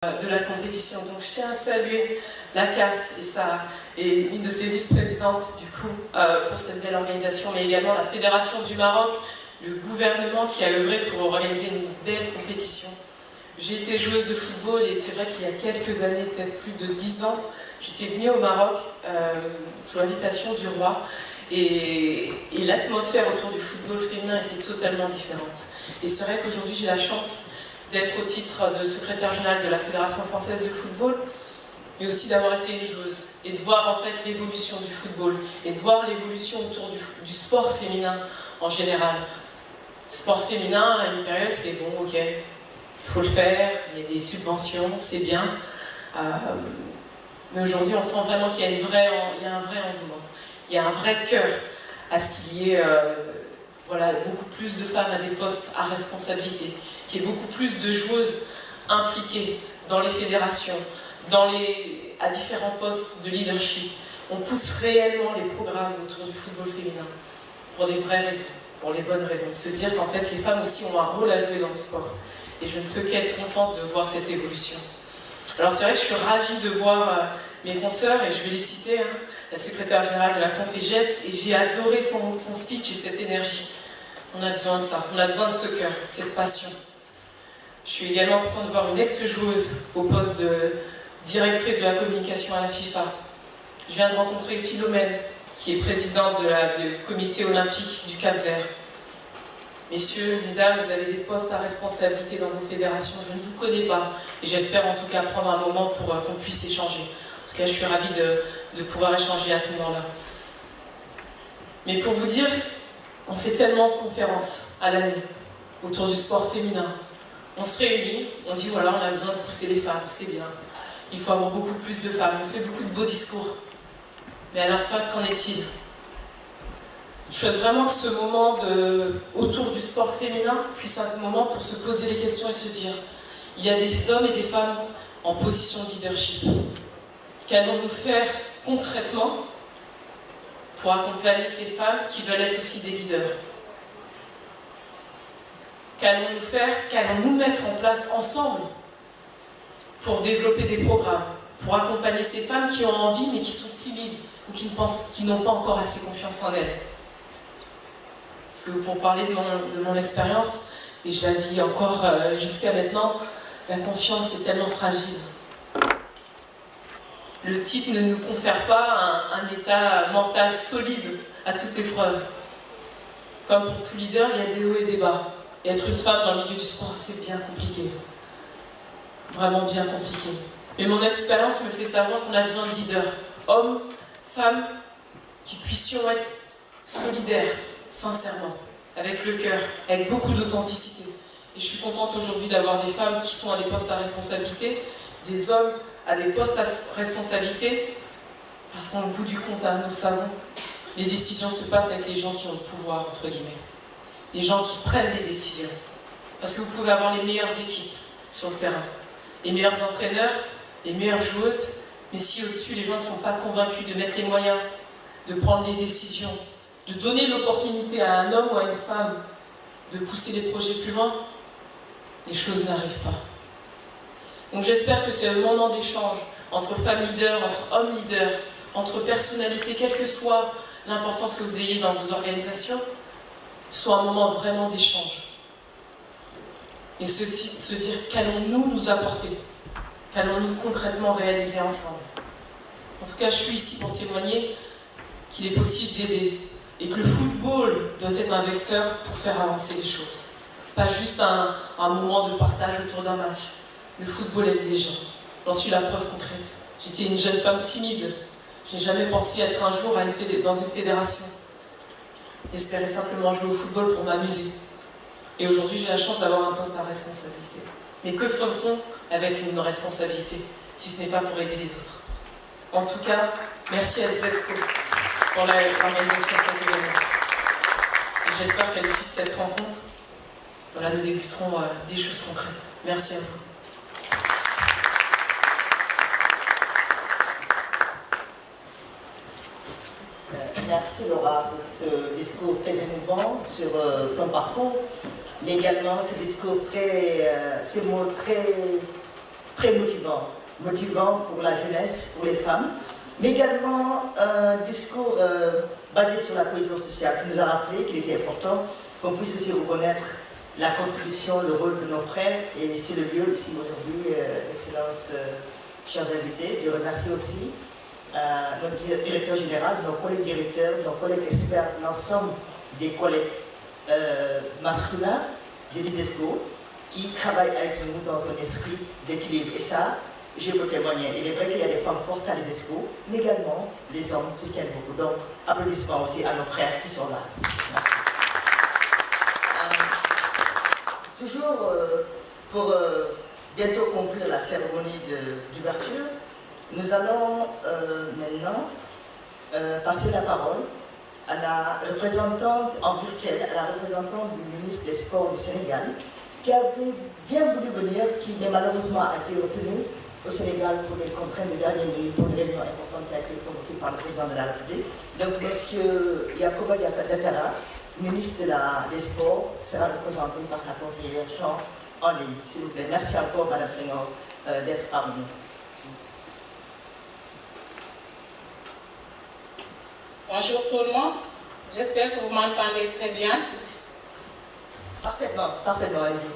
de la compétition. Donc je tiens à saluer la CAF et une de ses vice-présidentes du coup pour cette belle organisation, mais également la Fédération du Maroc, le gouvernement qui a œuvré pour organiser une belle compétition. J'ai été joueuse de football et c'est vrai qu'il y a quelques années, peut-être plus de 10 ans, j'étais venue au Maroc sous l'invitation du roi et l'atmosphère autour du football féminin était totalement différente. Et c'est vrai qu'aujourd'hui j'ai la chance d'être au titre de secrétaire général de la Fédération française de football, mais aussi d'avoir été une joueuse et de voir en fait l'évolution du football et de voir l'évolution autour du sport féminin en général. Le sport féminin, à une période, c'était bon, ok, il faut le faire, il y a des subventions, c'est bien. Mais aujourd'hui, on sent vraiment qu'il y a un vrai engouement, il y a un vrai cœur à ce qu'il y ait beaucoup plus de femmes à des postes à responsabilité, qu'il y ait beaucoup plus de joueuses impliquées dans les fédérations, à différents postes de leadership. On pousse réellement les programmes autour du football féminin pour les vraies raisons, pour les bonnes raisons. Se dire qu'en fait, les femmes aussi ont un rôle à jouer dans le sport. Et je ne peux qu'être contente de voir cette évolution. Alors c'est vrai que je suis ravie de voir mes consoeurs, et je vais les citer, la secrétaire générale de la Confégeste, et j'ai adoré son speech et cette énergie. On a besoin de ça, on a besoin de ce cœur, cette passion. Je suis également contente de voir une ex-joueuse au poste de directrice de la communication à la FIFA. Je viens de rencontrer Philomène, qui est présidente du comité olympique du Cap-Vert. Messieurs, mesdames, vous avez des postes à responsabilité dans vos fédérations, je ne vous connais pas, et j'espère en tout cas prendre un moment pour qu'on puisse échanger. En tout cas, je suis ravie de pouvoir échanger à ce moment-là. Mais pour vous dire, on fait tellement de conférences à l'année autour du sport féminin. On se réunit, on dit voilà, on a besoin de pousser les femmes, c'est bien. Il faut avoir beaucoup plus de femmes, on fait beaucoup de beaux discours. Mais à la fin, qu'en est-il? Je souhaite vraiment que ce moment autour du sport féminin puisse être un moment pour se poser les questions et se dire il y a des hommes et des femmes en position de leadership. Qu'allons-nous faire concrètement pour accompagner ces femmes qui veulent être aussi des leaders? Qu'allons-nous faire, qu'allons-nous mettre en place ensemble pour développer des programmes, pour accompagner ces femmes qui ont envie mais qui sont timides ou qui n'ont pas encore assez confiance en elles? Parce que pour parler de mon expérience, et je la vis encore jusqu'à maintenant, la confiance est tellement fragile. Le titre ne nous confère pas un état mental solide à toute épreuve. Comme pour tout leader, il y a des hauts et des bas. Et être une femme dans le milieu du sport, c'est bien compliqué. Vraiment bien compliqué. Mais mon expérience me fait savoir qu'on a besoin de leaders, hommes, femmes, qui puissions être solidaires, sincèrement, avec le cœur, avec beaucoup d'authenticité. Et je suis contente aujourd'hui d'avoir des femmes qui sont à des postes à responsabilité, des hommes à des postes à responsabilité, parce qu'au bout du compte, nous le savons, les décisions se passent avec les gens qui ont le pouvoir, entre guillemets. Les gens qui prennent les décisions. Parce que vous pouvez avoir les meilleures équipes sur le terrain, les meilleurs entraîneurs, les meilleures joueuses, mais si au-dessus les gens ne sont pas convaincus de mettre les moyens, de prendre les décisions, de donner l'opportunité à un homme ou à une femme de pousser les projets plus loin, les choses n'arrivent pas. Donc j'espère que c'est un moment d'échange entre femmes leaders, entre hommes leaders, entre personnalités, quelle que soit l'importance que vous ayez dans vos organisations, soit un moment vraiment d'échange. Et se dire qu'allons-nous nous apporter, qu'allons-nous concrètement réaliser ensemble. En tout cas, je suis ici pour témoigner qu'il est possible d'aider et que le football doit être un vecteur pour faire avancer les choses. Pas juste un moment de partage autour d'un match. Le football aide les gens. J'en suis la preuve concrète. J'étais une jeune femme timide. Je n'ai jamais pensé être un jour dans une fédération. J'espérais simplement jouer au football pour m'amuser. Et aujourd'hui, j'ai la chance d'avoir un poste à responsabilité. Mais que ferait-on avec une responsabilité, si ce n'est pas pour aider les autres? En tout cas, merci à l'Iesisco pour l'organisation de cet événement. Et j'espère qu'à l'issue de cette rencontre, nous débuterons des choses concrètes. Merci à vous. Merci Laura pour ce discours très émouvant sur ton parcours, mais également ce discours ces mots très très motivant pour la jeunesse, pour les femmes, mais également un discours basé sur la cohésion sociale qui nous a rappelé qu'il était important qu'on puisse aussi reconnaître la contribution, le rôle de nos frères, et c'est le lieu ici aujourd'hui, Excellence, chers invités, de remercier aussi notre directeur général, nos collègues directeurs, nos collègues experts, l'ensemble des collègues masculins de l'ISESCO qui travaillent avec nous dans un esprit d'équilibre. Et ça, je peux témoigner. Il est vrai qu'il y a des femmes fortes à l'ISESCO, mais également les hommes soutiennent beaucoup. Donc, applaudissements aussi à nos frères qui sont là. Merci. Toujours pour bientôt conclure la cérémonie d'ouverture, nous allons maintenant passer la parole à la représentante en virtuel, à la représentante du ministre des Sports du Sénégal, qui avait bien voulu venir, qui malheureusement a été retenue au Sénégal pour des contraintes de dernière minute, pour une réunion importante qui a été convoquée par le président de la République. Donc, M. Yacoba Diakatara, ministre des Sports, sera représenté par sa conseillère Jean en ligne. S'il vous plaît. Merci encore, Mme Senghor, d'être parmi nous. Bonjour tout le monde, j'espère que vous m'entendez très bien. Parfaitement, allez-y.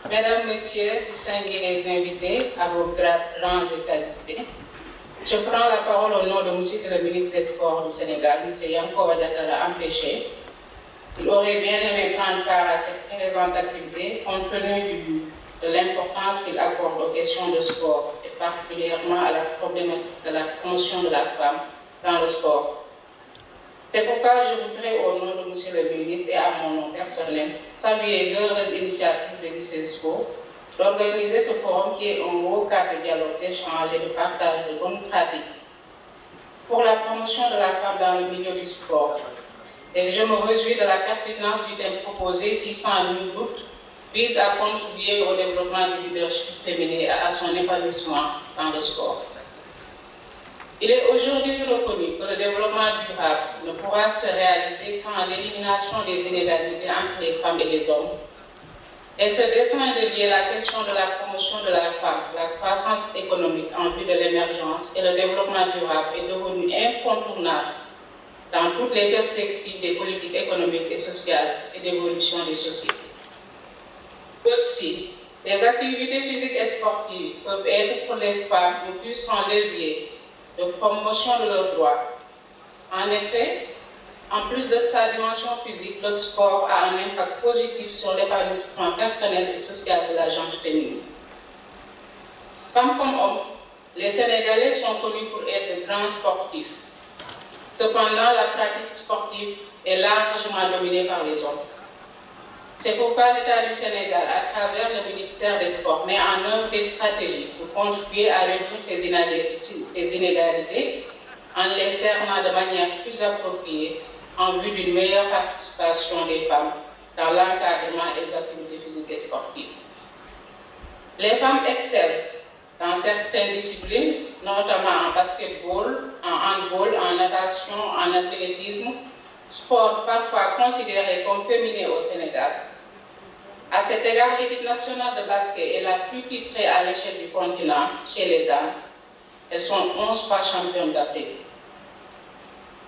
Mesdames, Messieurs, distingués invités, à vos rangs et qualités, je prends la parole au nom de M. le ministre des Sports du Sénégal, M. Yacoba Diakatara, empêché. Il aurait bien aimé prendre part à cette présente activité compte tenu de l'importance qu'il accorde aux questions de sport et particulièrement à la problématique de la promotion de la femme dans le sport. C'est pourquoi je voudrais, au nom de M. le ministre et à mon nom personnel, saluer l'heureuse initiative de l'ISESCO d'organiser ce forum qui est un haut cadre de dialogue, d'échange et de partage de bonnes pratiques pour la promotion de la femme dans le milieu du sport. Et je me réjouis de la pertinence du thème proposé qui, sans nul doute, vise à contribuer au développement du leadership féminin et à son épanouissement dans le sport. Il est aujourd'hui reconnu que le développement durable ne pourra se réaliser sans l'élimination des inégalités entre les femmes et les hommes. Et ce dessein de lier la question de la promotion de la femme, la croissance économique en vue de l'émergence et le développement durable est devenu incontournable dans toutes les perspectives des politiques économiques et sociales et d'évolution des sociétés. Aussi, les activités physiques et sportives peuvent être pour les femmes un puissant levier de promotion de leurs droits. En effet, en plus de sa dimension physique, le sport a un impact positif sur l'épanouissement personnel et social de la gente féminine. Femmes comme hommes, les Sénégalais sont connus pour être de grands sportifs. Cependant, la pratique sportive est largement dominée par les hommes. C'est pourquoi l'État du Sénégal, à travers le ministère des Sports, met en œuvre des stratégies pour contribuer à réduire ces inégalités en les cernant de manière plus appropriée en vue d'une meilleure participation des femmes dans l'encadrement des activités physiques et sportives. Les femmes excellent dans certaines disciplines, notamment en basketball, en handball, en natation, en athlétisme, sport parfois considéré comme féminin au Sénégal. À cet égard, l'équipe nationale de basket est la plus titrée à l'échelle du continent chez les dames. Elles sont 11 fois championnes d'Afrique.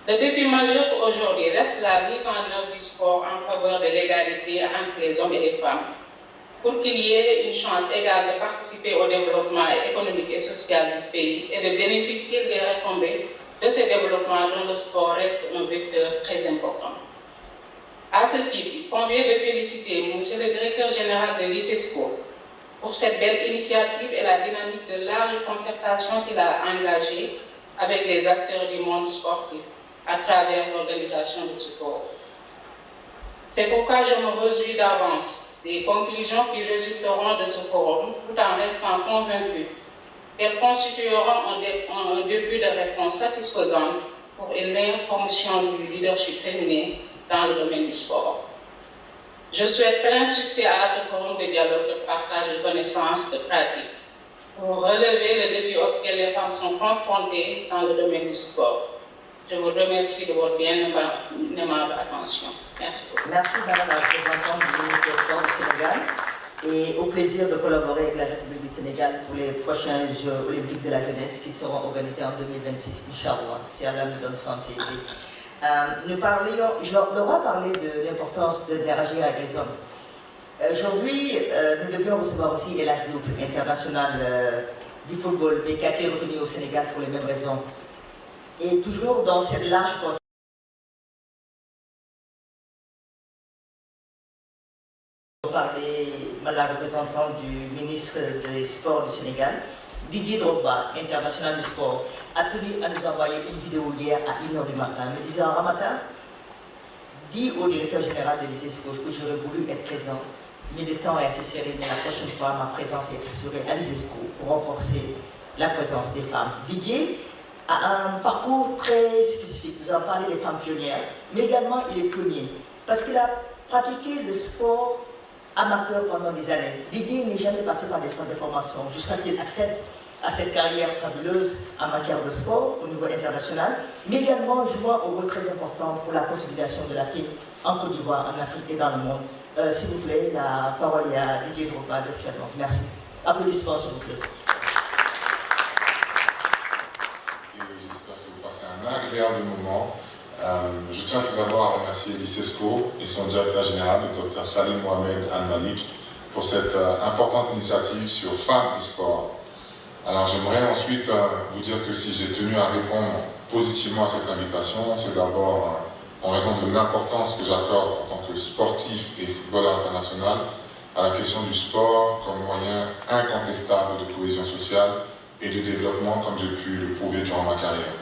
Le défi majeur aujourd'hui reste la mise en œuvre du sport en faveur de l'égalité entre les hommes et les femmes, pour qu'il y ait une chance égale de participer au développement économique et social du pays et de bénéficier des retombées de ce développement dont le sport reste un vecteur très important. À ce titre, il convient de féliciter M. le directeur général de l'ISESCO pour cette belle initiative et la dynamique de large concertation qu'il a engagée avec les acteurs du monde sportif à travers l'organisation de ce forum. C'est pourquoi je me réjouis d'avance des conclusions qui résulteront de ce forum, tout en restant convaincu qu'elles constitueront un début de réponse satisfaisante pour une meilleure promotion du leadership féminin dans le domaine du sport. Je souhaite plein succès à ce forum de dialogue, de partage de connaissances, de pratiques, pour relever le défi auquel les femmes sont confrontées dans le domaine du sport. Je vous remercie de votre bien aimable attention. Merci beaucoup. Merci, Madame la représentante du ministre des Sports du Sénégal. et au plaisir de collaborer avec la République du Sénégal pour les prochains Jeux olympiques de la jeunesse qui seront organisés en 2026, Inch'Allah, si Allah nous donne santé. Laura parlait de l'importance d'interagir avec les hommes. Aujourd'hui, nous devions recevoir aussi l'âge international du football, mais qui a été retenu au Sénégal pour les mêmes raisons. Et toujours dans cette large conscience, la représentante du ministre des Sports du Sénégal, Didier Drogba, international du sport, a tenu à nous envoyer une vidéo hier à 1h du matin, me disant « Ramata, dis au directeur général de l'Iesisco que j'aurais voulu être présent, mais le temps est assez serré, mais la prochaine fois, ma présence est assurée à l'Iesisco pour renforcer la présence des femmes. » Didier a un parcours très spécifique, vous en parlez des femmes pionnières, mais également il est pionnier, parce qu'il a pratiqué le sport amateur pendant des années. Didier n'est jamais passé par des centres de formation jusqu'à ce qu'il accède à cette carrière fabuleuse en matière de sport au niveau international, mais également jouant un rôle très important pour la consolidation de la paix en Côte d'Ivoire, en Afrique et dans le monde. S'il vous plaît, la parole est à Didier Drogba virtuellement. Merci. Applaudissements, s'il vous plaît. J'espère que vous passez un agréable moment. Je tiens tout d'abord à remercier l'Iesisco et son directeur général, le Dr Salim Mohamed Al-Malik, pour cette importante initiative sur femmes et sport. Alors j'aimerais ensuite vous dire que si j'ai tenu à répondre positivement à cette invitation, c'est d'abord en raison de l'importance que j'accorde en tant que sportif et footballeur international à la question du sport comme moyen incontestable de cohésion sociale et de développement, comme j'ai pu le prouver durant ma carrière.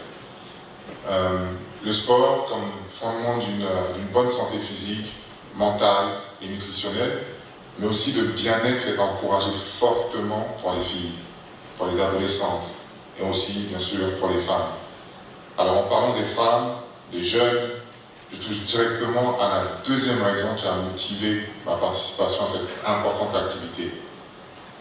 Le sport comme fondement d'une bonne santé physique, mentale et nutritionnelle, mais aussi de bien-être est encouragé fortement pour les filles, pour les adolescentes et aussi bien sûr pour les femmes. Alors en parlant des femmes, des jeunes, je touche directement à la deuxième raison qui a motivé ma participation à cette importante activité.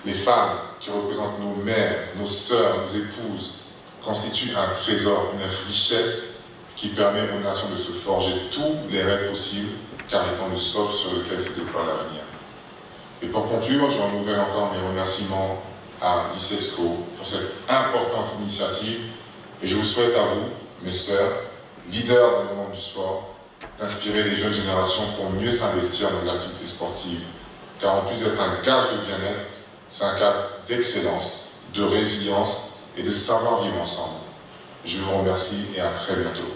Les femmes qui représentent nos mères, nos sœurs, nos épouses, constituent un trésor, une richesse qui permet aux nations de se forger tous les rêves possibles, car étant le socle sur lequel se déploie l'avenir. Et pour conclure, je renouvelle encore mes remerciements à l'Iesisco pour cette importante initiative, et je vous souhaite à vous, mes sœurs, leaders dans le monde du sport, d'inspirer les jeunes générations pour mieux s'investir dans les activités sportives, car en plus d'être un gage de bien-être, c'est un cadre d'excellence, de résilience et de savoir vivre ensemble. Je vous remercie et à très bientôt.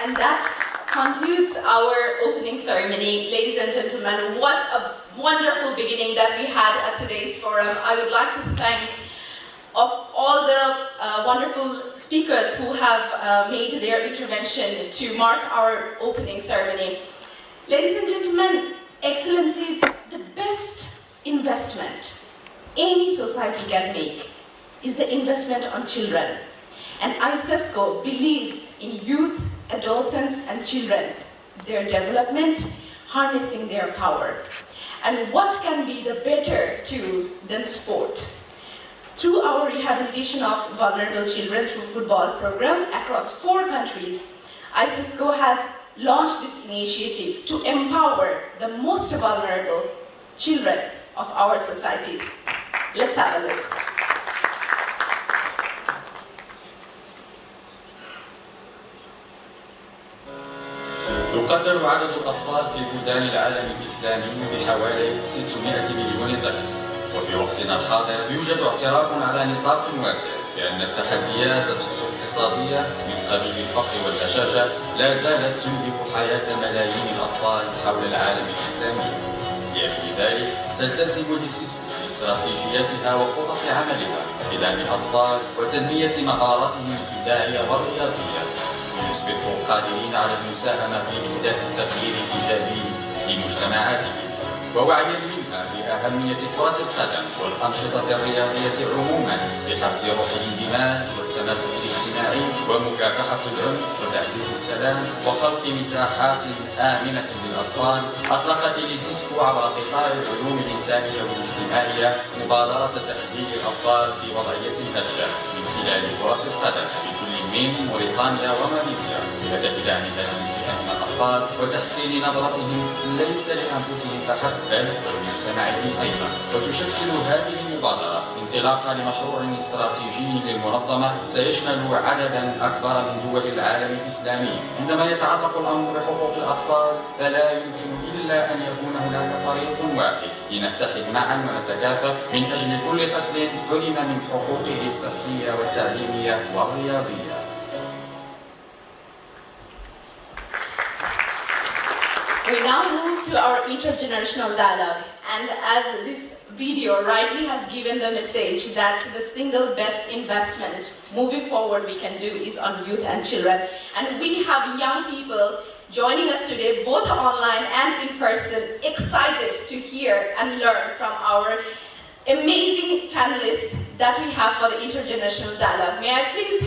And that concludes our opening ceremony. Ladies and gentlemen, what a wonderful beginning that we had at today's forum. I would like to thank of all the wonderful speakers who have made their intervention to mark our opening ceremony. Ladies and gentlemen, excellence is the best investment any society can make, is the investment on children. And ISESCO believes in youth, adolescents and children, their development, harnessing their power. And what can be the better tool than sport? Through our rehabilitation of vulnerable children through football program across 4 countries, ISESCO has launched this initiative to empower the most vulnerable children of our societies. Let's have a look. يقدر عدد الأطفال في بلدان العالم الإسلامي بحوالي 600 مليون طفل، وفي وقتنا الحاضر يوجد اعتراف على نطاق واسع بأن التحديات الاقتصادية من قبيل الفقر والهشاشة لا زالت تنهك حياة ملايين الأطفال حول العالم الإسلامي. لأجل ذلك تلتزم الإيسيسكو باستراتيجياتها وخطط عملها لدعم الأطفال وتنمية مهاراتهم الإبداعية والرياضية، ليصبحوا قادرين على المساهمة في إحداث التغيير الإيجابي لمجتمعاتهم، ووعيا منها بأهمية كرة القدم والأنشطة الرياضية عموما في حفز روح الاندماج والتماسك الاجتماعي ومكافحة العنف وتعزيز السلام وخلق مساحات آمنة للأطفال. أطلقت الإيسيسكو عبر قطاع العلوم الإنسانية والاجتماعية مبادرة تأهيل الأطفال في وضعية هشة من خلال كرة القدم في كل من موريتانيا وماليزيا بهدف دعم هذه الفئة من الأطفال الأطفال وتحسين نظرتهم ليس لأنفسهم فحسب بل ولمجتمعهم أيضا. وتشكل هذه المبادرة انطلاقا لمشروع استراتيجي للمنظمة سيشمل عددا أكبر من دول العالم الإسلامي. عندما يتعلق الأمر بحقوق الأطفال فلا يمكن إلا أن يكون هناك فريق واحد لنتحد معا ونتكاتف من أجل كل طفل علم من حقوقه الصحية والتعليمية والرياضية. We now move to our intergenerational dialogue, and as this video rightly has given the message that the single best investment moving forward we can do is on youth and children. And we have young people joining us today, both online and in person, excited to hear and learn from our amazing panelists that we have for the intergenerational dialogue. May I please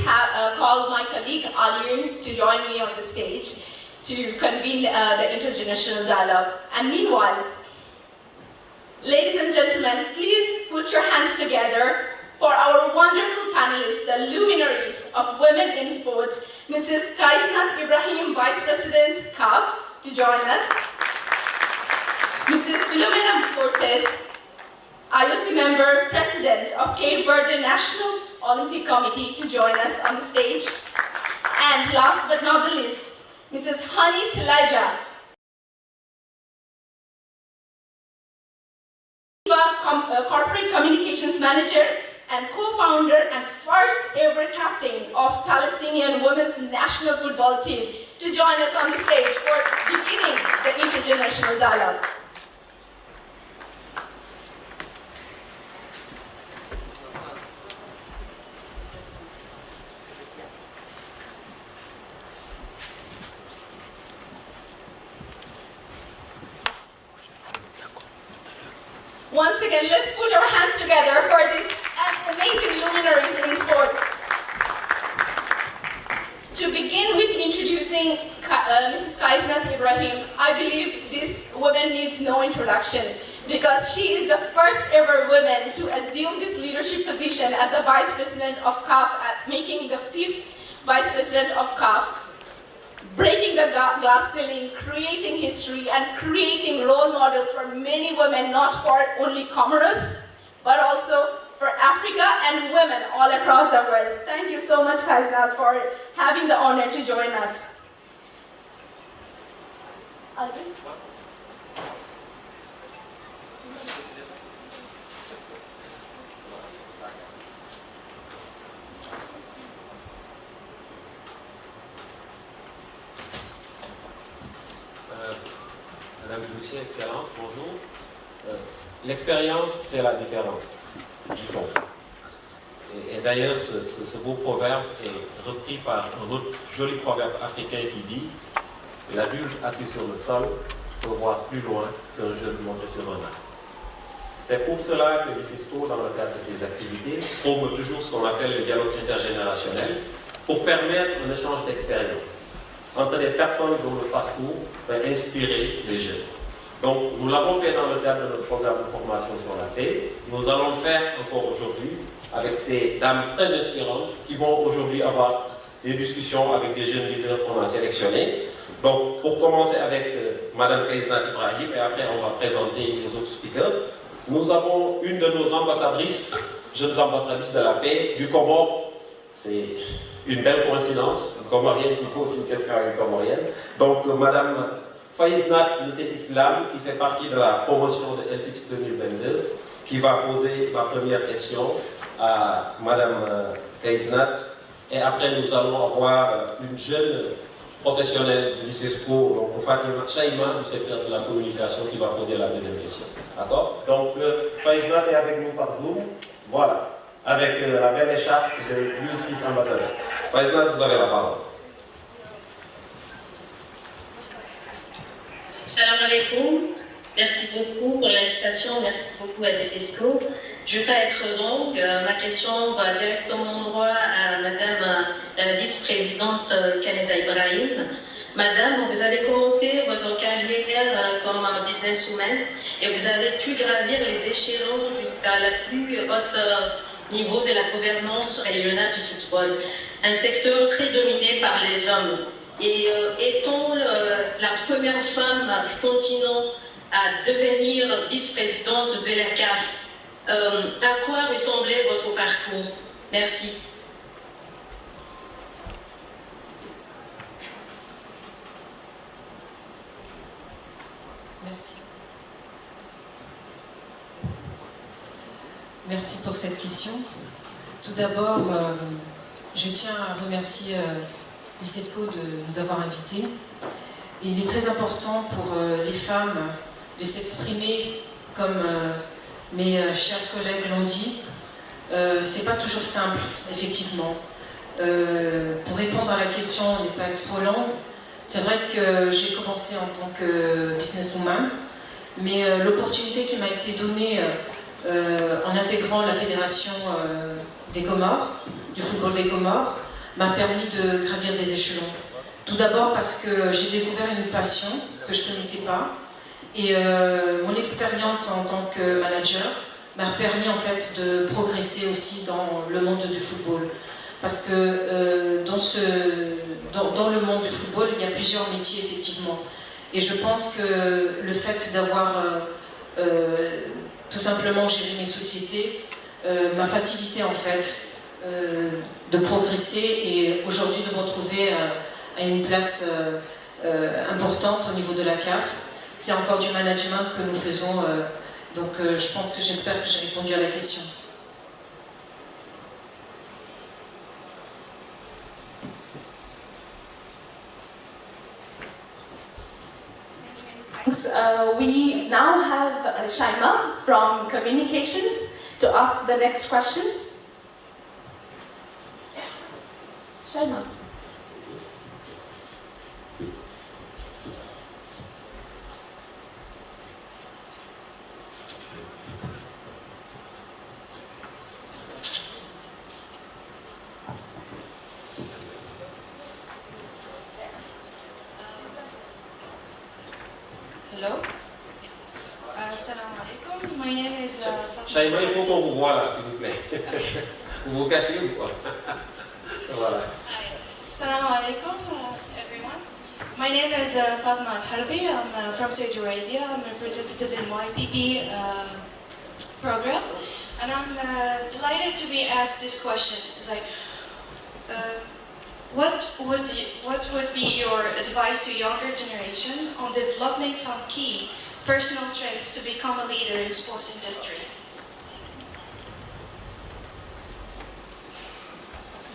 call my colleague Aliyun to join me on the stage to convene the intergenerational dialogue. And meanwhile, ladies and gentlemen, please put your hands together for our wonderful panelists, the luminaries of women in sports, Mrs. Kaisnat Ibrahim, Vice President, CAF, to join us. Mrs. Filomena Cortez, IOC member, President of Cape Verde National Olympic Committee, to join us on the stage. And last but not the least, Mrs. Hani Thilaja, Corporate Communications Manager and co-founder and first ever captain of Palestinian women's national football team, to join us on the stage for beginning the intergenerational dialogue. Once again, let's put our hands together for these amazing luminaries in sport. To begin with introducing Mrs. Kaisnat Ibrahim, I believe this woman needs no introduction because she is the first ever woman to assume this leadership position as the Vice President of CAF, making the 5th Vice President of CAF. Breaking the glass ceiling, creating history, and creating role models for many women, not for only Comoros, but also for Africa and women all across the world. Thank you so much, Kaisnat, for having the honor to join us. Mesdames et Messieurs, Excellences, bonjour. L'expérience fait la différence, dit-on. Et d'ailleurs, ce beau proverbe est repris par un autre joli proverbe africain qui dit « L'adulte assis sur le sol peut voir plus loin qu'un jeune monté sur un arbre ». C'est pour cela que l'Éisisco, dans le cadre de ses activités, prône toujours ce qu'on appelle le dialogue intergénérationnel pour permettre un échange d'expériences entre des personnes dont le parcours peut inspirer les jeunes. Donc, nous l'avons fait dans le cadre de notre programme de formation sur la paix. Nous allons le faire encore aujourd'hui avec ces dames très inspirantes qui vont aujourd'hui avoir des discussions avec des jeunes leaders qu'on a sélectionnés. Donc, pour commencer avec Madame Kaisnat Ibrahim, et après on va présenter les autres speakers, nous avons une de nos ambassadrices, jeunes ambassadrices de la paix du Comore. C'est une belle coïncidence, une Comorienne qui pose une question à une Comorienne. Donc, Madame Faïznat Islam, qui fait partie de la promotion de LTX 2022, qui va poser ma première question à Madame Kaisnat. Et après, nous allons avoir une jeune professionnelle de l'Éisisco, donc Fatima Chaïma, du secteur de la communication, qui va poser la deuxième question. D'accord? Donc, Faïznat est avec nous par Zoom. Voilà. Avec la belle écharpe de Youth Peace Ambassador. Faïznat, vous avez la parole. Salam alaikum. Merci beaucoup pour l'invitation. Merci beaucoup à l'Éisisco. Je ne vais pas être longue. Ma question va directement droit à Madame la vice-présidente Kaisnat Ibrahim. Madame, vous avez commencé votre carrière comme businesswoman et vous avez pu gravir les échelons jusqu'à la plus haute niveau de la gouvernance régionale du football, un secteur très dominé par les hommes. Et étant la première femme du continent à devenir vice-présidente de la CAF, à quoi ressemblait votre parcours? Merci. Merci. Merci pour cette question. Tout d'abord, je tiens à remercier l'Iesisco de nous avoir invités. Et il est très important pour les femmes de s'exprimer comme mes chers collègues l'ont dit. C'est pas toujours simple, effectivement. Pour répondre à la question, on n'est pas trop longue. C'est vrai que j'ai commencé en tant que businesswoman, mais l'opportunité qui m'a été donnée en intégrant la fédération des Comores, du football des Comores, m'a permis de gravir des échelons. Tout d'abord parce que j'ai découvert une passion que je ne connaissais pas, et mon expérience en tant que manager m'a permis en fait de progresser aussi dans le monde du football. Parce que dans le monde du football, il y a plusieurs métiers effectivement. Et je pense que le fait d'avoir tout simplement géré mes sociétés m'a facilité en fait de progresser et aujourd'hui de me retrouver à une place importante au niveau de la CAF. C'est encore du management que nous faisons, donc j'espère que j'ai répondu à la question. We now have Shaima from Communications to ask the next questions. Shaima. Hello. Assalamu alaikum. My name is Shaima, il faut qu'on vous voit là, s'il vous plaît. Vous vous cachez ou quoi? Voilà. Assalamu alaikum, everyone. My name is Fatma Al-Harbi. I'm from Saudi Arabia. I'm a representative in YPP program. And I'm delighted to be asked this question. It's like, what would be your advice to younger generation on developing some key personal traits to become a leader in sport industry?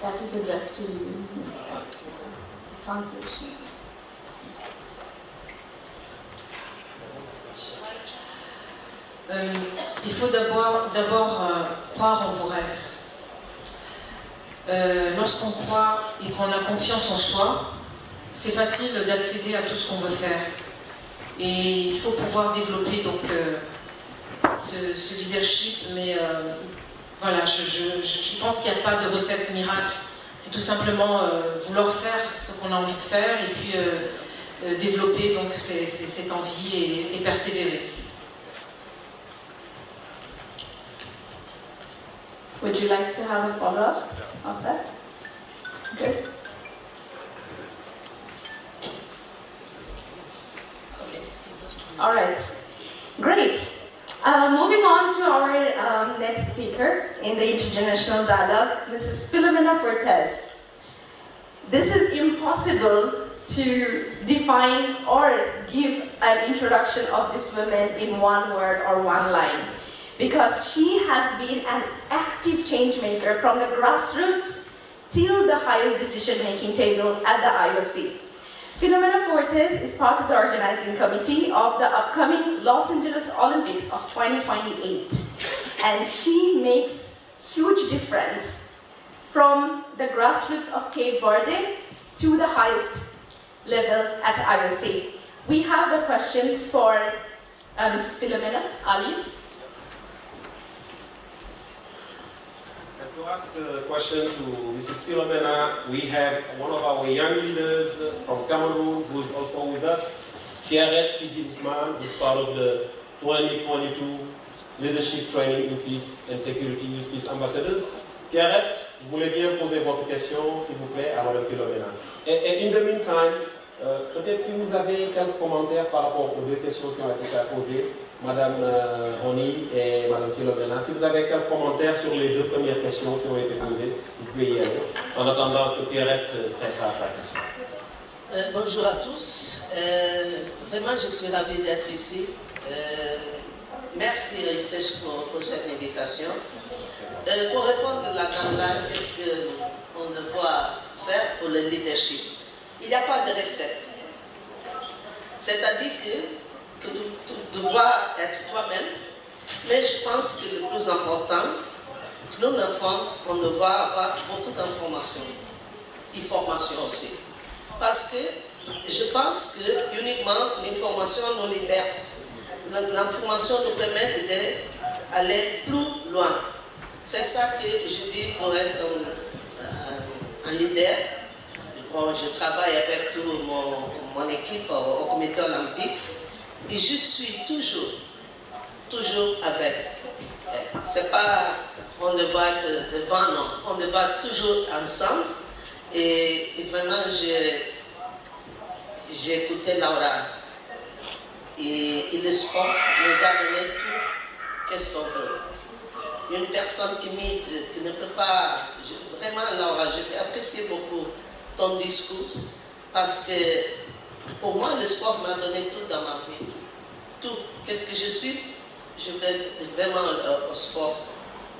That is addressed to you, Mrs. Translation. Il faut d'abord croire en vos rêves. Lorsqu'on croit et qu'on a confiance en soi, c'est facile d'accéder à tout ce qu'on veut faire. Et il faut pouvoir développer donc ce leadership, mais voilà, je pense qu'il n'y a pas de recette miracle. C'est tout simplement vouloir faire ce qu'on a envie de faire et puis développer donc cette envie et persévérer. Would you like to have a follow-up of that? Okay. All right, great. Moving on to our next speaker in the intergenerational dialogue, Mrs. Filomena Fortes. This is impossible to define or give an introduction of this woman in one word or one line, because she has been an active change maker from the grassroots till the highest decision-making table at the IOC. Filomena Fortes is part of the organizing committee of the upcoming Los Angeles Olympics of 2028. And she makes huge difference from the grassroots of Cape Verde to the highest level at IOC. We have the questions for Mrs. Filomena. Ali? To ask the question to Mrs. Filomena, we have one of our young leaders from Cameroon who is also with us, Kiaret Kizimsman, who is part of the 2022 Leadership Training in Peace and Security Youth Peace Ambassadors. Kiaret, vous voulez bien poser votre question, s'il vous plaît, à Mme Philomena. Et in the meantime, peut-être si vous avez quelques commentaires par rapport aux deux questions qui ont été posées, Mme Roni et Mme Philomena, si vous avez quelques commentaires sur les deux premières questions qui ont été posées, vous pouvez y aller, en attendant que Pierrette prépare sa question. Bonjour à tous. Vraiment, je suis ravie d'être ici. Merci l'Iésiesco pour cette invitation. Pour répondre à la dame là, qu'est-ce qu'on doit faire pour le leadership? Il n'y a pas de recette. C'est-à-dire que tu dois être toi-même, mais je pense que le plus important, nous, enfants, on doit avoir beaucoup d'informations, information aussi. Parce que je pense que uniquement l'information nous libère. L'information nous permet d'aller plus loin. C'est ça que je dis pour être un leader. Bon, je travaille avec toute mon équipe au comité olympique et je suis toujours avec elle. C'est pas on doit être devant, non. On doit être toujours ensemble. Et vraiment, j'ai écouté Laura. Et le sport nous a donné tout, qu'est-ce qu'on veut. Une personne timide qui ne peut pas... Vraiment, Laura, j'ai apprécié beaucoup ton discours parce que pour moi, le sport m'a donné tout dans ma vie. Tout. Qu'est-ce que je suis? Je vais vraiment au sport.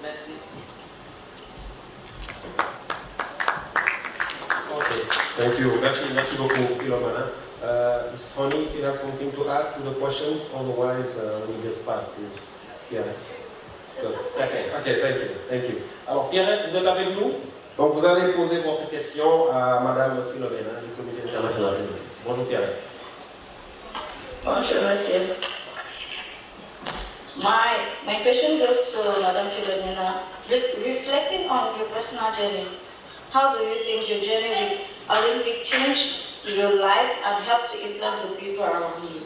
Merci. Okay, thank you. Merci beaucoup, Philomena. Mrs. Honey, if you have something to add to the questions, otherwise we just pass to Pierrette. Ok, thank you. Alors Pierrette, vous êtes avec nous, donc vous allez poser votre question à Madame Philomena du Comité international. Bonjour Pierrette. Bonjour monsieur. My question goes to Madame Philomena. Reflecting on your personal journey, how do you think your journey with Olympic changed your life and helped to influence the people around you?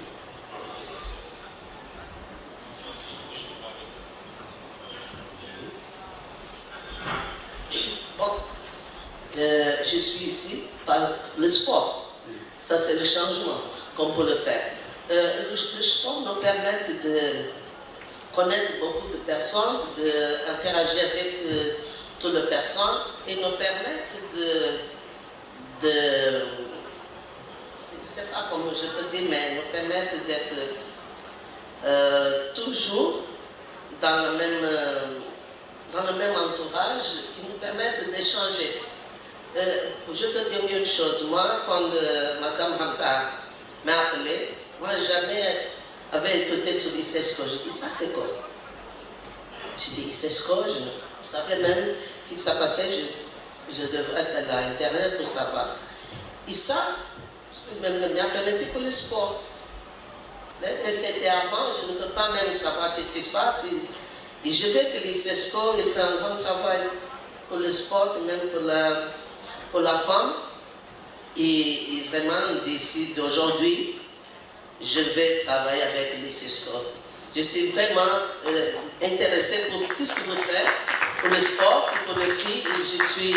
Bon, je suis ici par le sport. Ça, c'est le changement qu'on peut le faire. Le sport nous permet de connaître beaucoup de personnes, d'interagir avec toutes les personnes et nous permettre je ne sais pas comment je peux dire, mais nous permettre d'être toujours dans le même entourage qui nous permettent d'échanger. Je te dis une chose, moi, quand Madame Ramta m'a appelé, moi, jamais avait écouté sur l'Iésiesco. Je dis, ça c'est quoi? Je dis, l'Iésiesco, je ne savais même ce qui s'est passé, je devrais être à l'Internet pour savoir. Et ça, même m'a permis pour le sport. Mais c'était avant, je ne peux pas même savoir qu'est-ce qui se passe. Et je veux que l'Iésiesco fait un grand travail pour le sport, et même pour la femme. Et vraiment, d'ici d'aujourd'hui, je vais travailler avec l'Iésiesco. Je suis vraiment intéressée pour tout ce que vous faites, pour le sport et pour les filles. Et je suis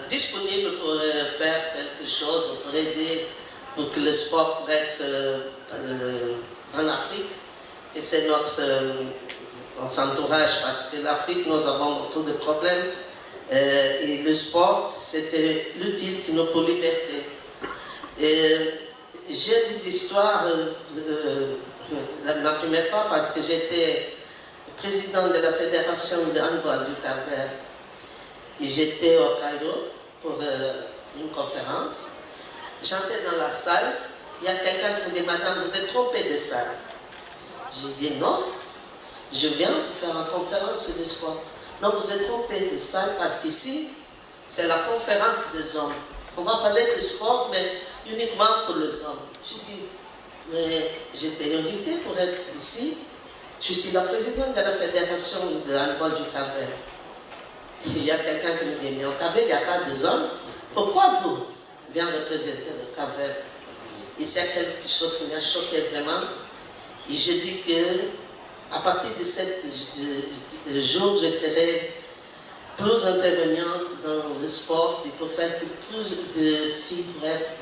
disponible pour faire quelque chose, pour aider, pour que le sport pourrait être en Afrique. Et c'est notre entourage, parce que l'Afrique, nous avons beaucoup de problèmes. Et le sport, c'était l'utile qui nous pour liberté. J'ai des histoires, ma première fois, parce que j'étais président de la fédération de handball du Cap-Vert. Et j'étais au Cairo pour une conférence. J'entrais dans la salle, il y a quelqu'un qui me dit, Madame, vous êtes trompée de salle. J'ai dit non, je viens pour faire une conférence sur le sport. Non, vous êtes trompée de salle parce qu'ici, c'est la conférence des hommes. On va parler de sport, mais uniquement pour les hommes. Je dis, mais j'étais invitée pour être ici. Je suis la présidente de la fédération de handball du Cap-Vert. Il y a quelqu'un qui me dit, mais au Cap-Vert, il n'y a pas de hommes. Pourquoi vous venez représenter le Cap-Vert? Et c'est quelque chose qui m'a choqué vraiment. Et je dis que à partir de ce jour, je serai plus intervenant dans le sport, il peut faire que plus de filles pourraient être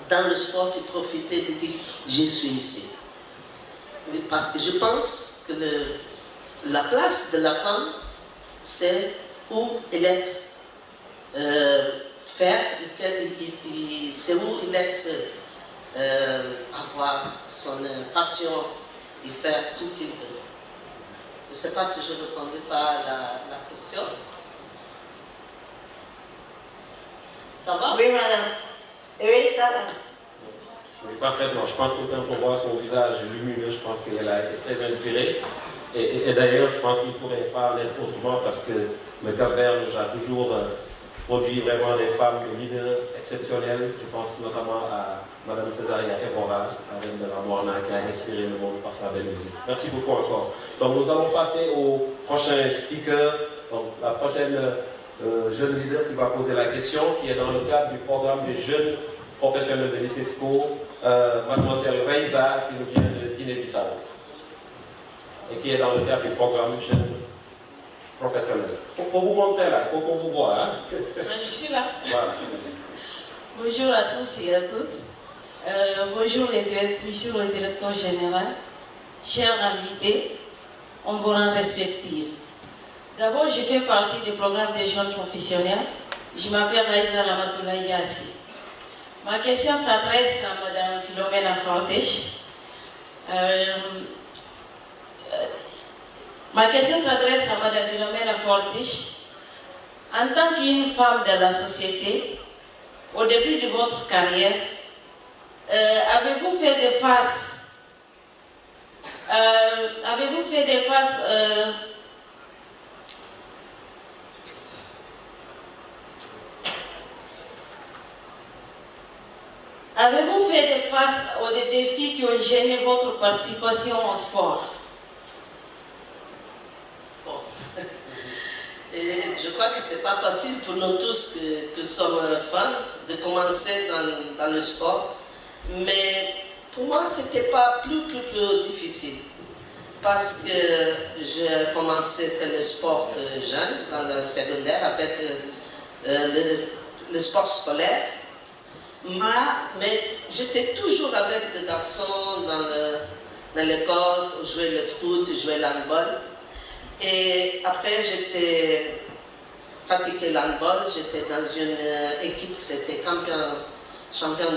dans le sport et profiter de dire je suis ici. Parce que je pense que la place de la femme, c'est où elle est faire, c'est où il est avoir son passion et faire tout qu'il veut. Je ne sais pas si je répondais pas à la question. Ça va? Oui, madame. Oui, ça va. Oui, parfaitement. Je pense que quand on voit son visage lumineux, je pense qu'elle a été très inspirée. Et d'ailleurs, je pense qu'il ne pourrait pas en être autrement parce que le Cap-Vert nous a toujours produit vraiment des femmes leaders exceptionnelles. Je pense notamment à Mme Césaria Evora, la reine de la Morna, qui a inspiré le monde par sa belle musique. Merci beaucoup encore. Donc nous allons passer au prochain speaker, donc la prochaine jeune leader qui va poser la question, qui est dans le cadre du programme des jeunes professionnels de l'Iésiskó, mademoiselle Reiza, qui nous vient de Guinée-Bissau, et qui est dans le cadre du programme jeunes professionnels. Il faut vous montrer là, il faut qu'on vous voit. Hein? Je suis là. Voilà. Bonjour à tous et à toutes. Bonjour les directeurs, monsieur le directeur général, chers invités, on vous rend respectifs. D'abord, je fais partie du programme des jeunes professionnels. Je m'appelle Raïza Ramatoulaye Yassi. Ma question s'adresse à Mme Philomena Fortich. Ma question s'adresse à Mme Philomena Fortich. En tant qu'une femme de la société, au début de votre carrière, avez-vous fait des faces Avez-vous fait des faces aux défis qui ont gêné votre participation au sport? Bon. Et je crois que ce n'est pas facile pour nous tous que sommes femmes de commencer dans le sport. Mais pour moi, ce n'était pas plus difficile. Parce que j'ai commencé à faire le sport jeune, dans le secondaire, avec le sport scolaire. Mais j'étais toujours avec des garçons dans l'école, jouer le foot, jouer l'handball. Et après, j'étais pratiqué l'handball, j'étais dans une équipe, c'était champion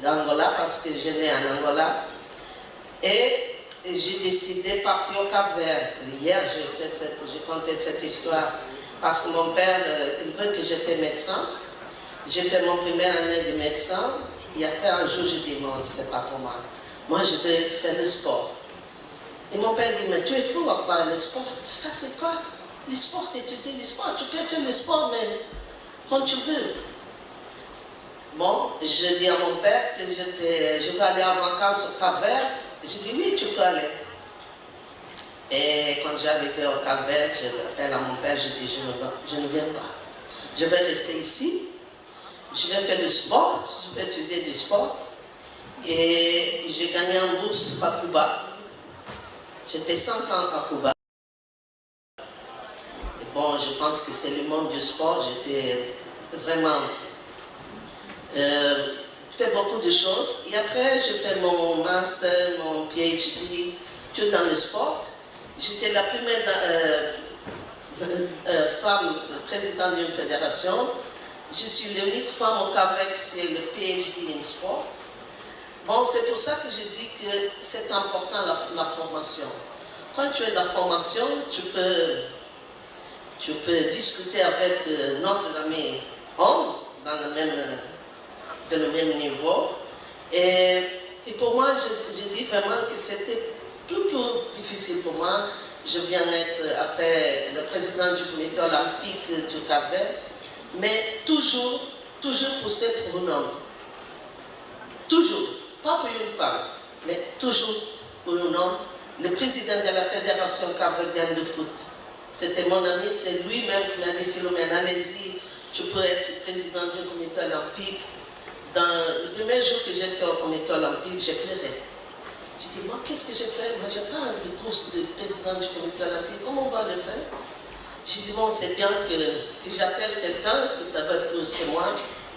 d'Angola, parce que je nais en Angola. Et j'ai décidé de partir au Cap-Vert. Hier, j'ai conté cette histoire, parce que mon père, il veut que j'étais médecin. J'ai fait mon première année de médecin, et après un jour, je dis non, c'est pas pour moi. Moi, je vais faire le sport. Et mon père dit, mais tu es fou à quoi le sport? Ça, c'est quoi? Le sport, étudier le sport. Tu peux faire le sport, mais quand tu veux. Bon, je dis à mon père que je vais aller en vacances au Cap-Vert. Je dis, oui, tu peux aller. Et quand j'arrivais au Cap-Vert, je l'appelle à mon père, je dis, je ne viens pas. Je vais rester ici. Je vais faire du sport, je vais étudier du sport. Et j'ai gagné en bourse à Cuba. J'étais 5 ans à Cuba. Et bon, je pense que c'est le monde du sport. J'étais vraiment fait beaucoup de choses. Et après, j'ai fait mon master, mon PhD, tout dans le sport. J'étais la première femme présidente d'une fédération. Je suis l'unique femme au Québec, c'est le PhD in Sport. Bon, c'est pour ça que je dis que c'est important la formation. Quand tu es dans la formation, tu peux discuter avec notre ami homme dans le même niveau. Et pour moi, je dis vraiment que c'était plus difficile pour moi. Je viens d'être après le président du comité olympique du Cap-Vert. Mais toujours poussé pour un homme. Toujours. Pas pour une femme, mais toujours pour un homme. Le président de la fédération capverdienne de foot. C'était mon ami, c'est lui-même qui m'a dit, Philomène, allez-y, tu peux être président du comité olympique. Dans le premier jour que j'étais au comité olympique, j'ai pleuré. J'ai dit, moi, qu'est-ce que je fais? Moi, je n'ai pas de course de président du comité olympique. Comment on va le faire? J'ai dit, bon, c'est bien que j'appelle quelqu'un qui savait plus que moi.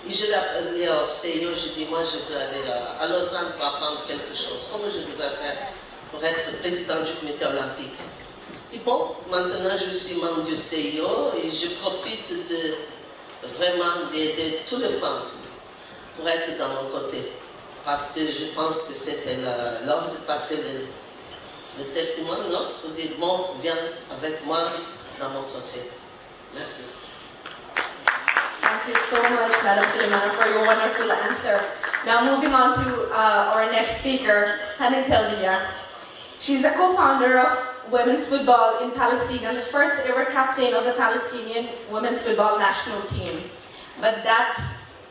Et je l'ai appelé au CIO, j'ai dit, moi je veux aller à Lausanne pour apprendre quelque chose. Comment je devais faire pour être président du comité olympique? Et bon, maintenant je suis membre du CIO et je profite vraiment d'aider toutes les femmes pour être dans mon côté. Parce que je pense que c'était l'heure de passer le témoignage, non? Pour dire, bon, viens avec moi dans mon côté. Merci. Thank you so much, Madam Philomena, for your wonderful answer. Now moving on to our next speaker, Haniteldia. She's a co-founder of women's football in Palestine and the first ever captain of the Palestinian women's football national team. But that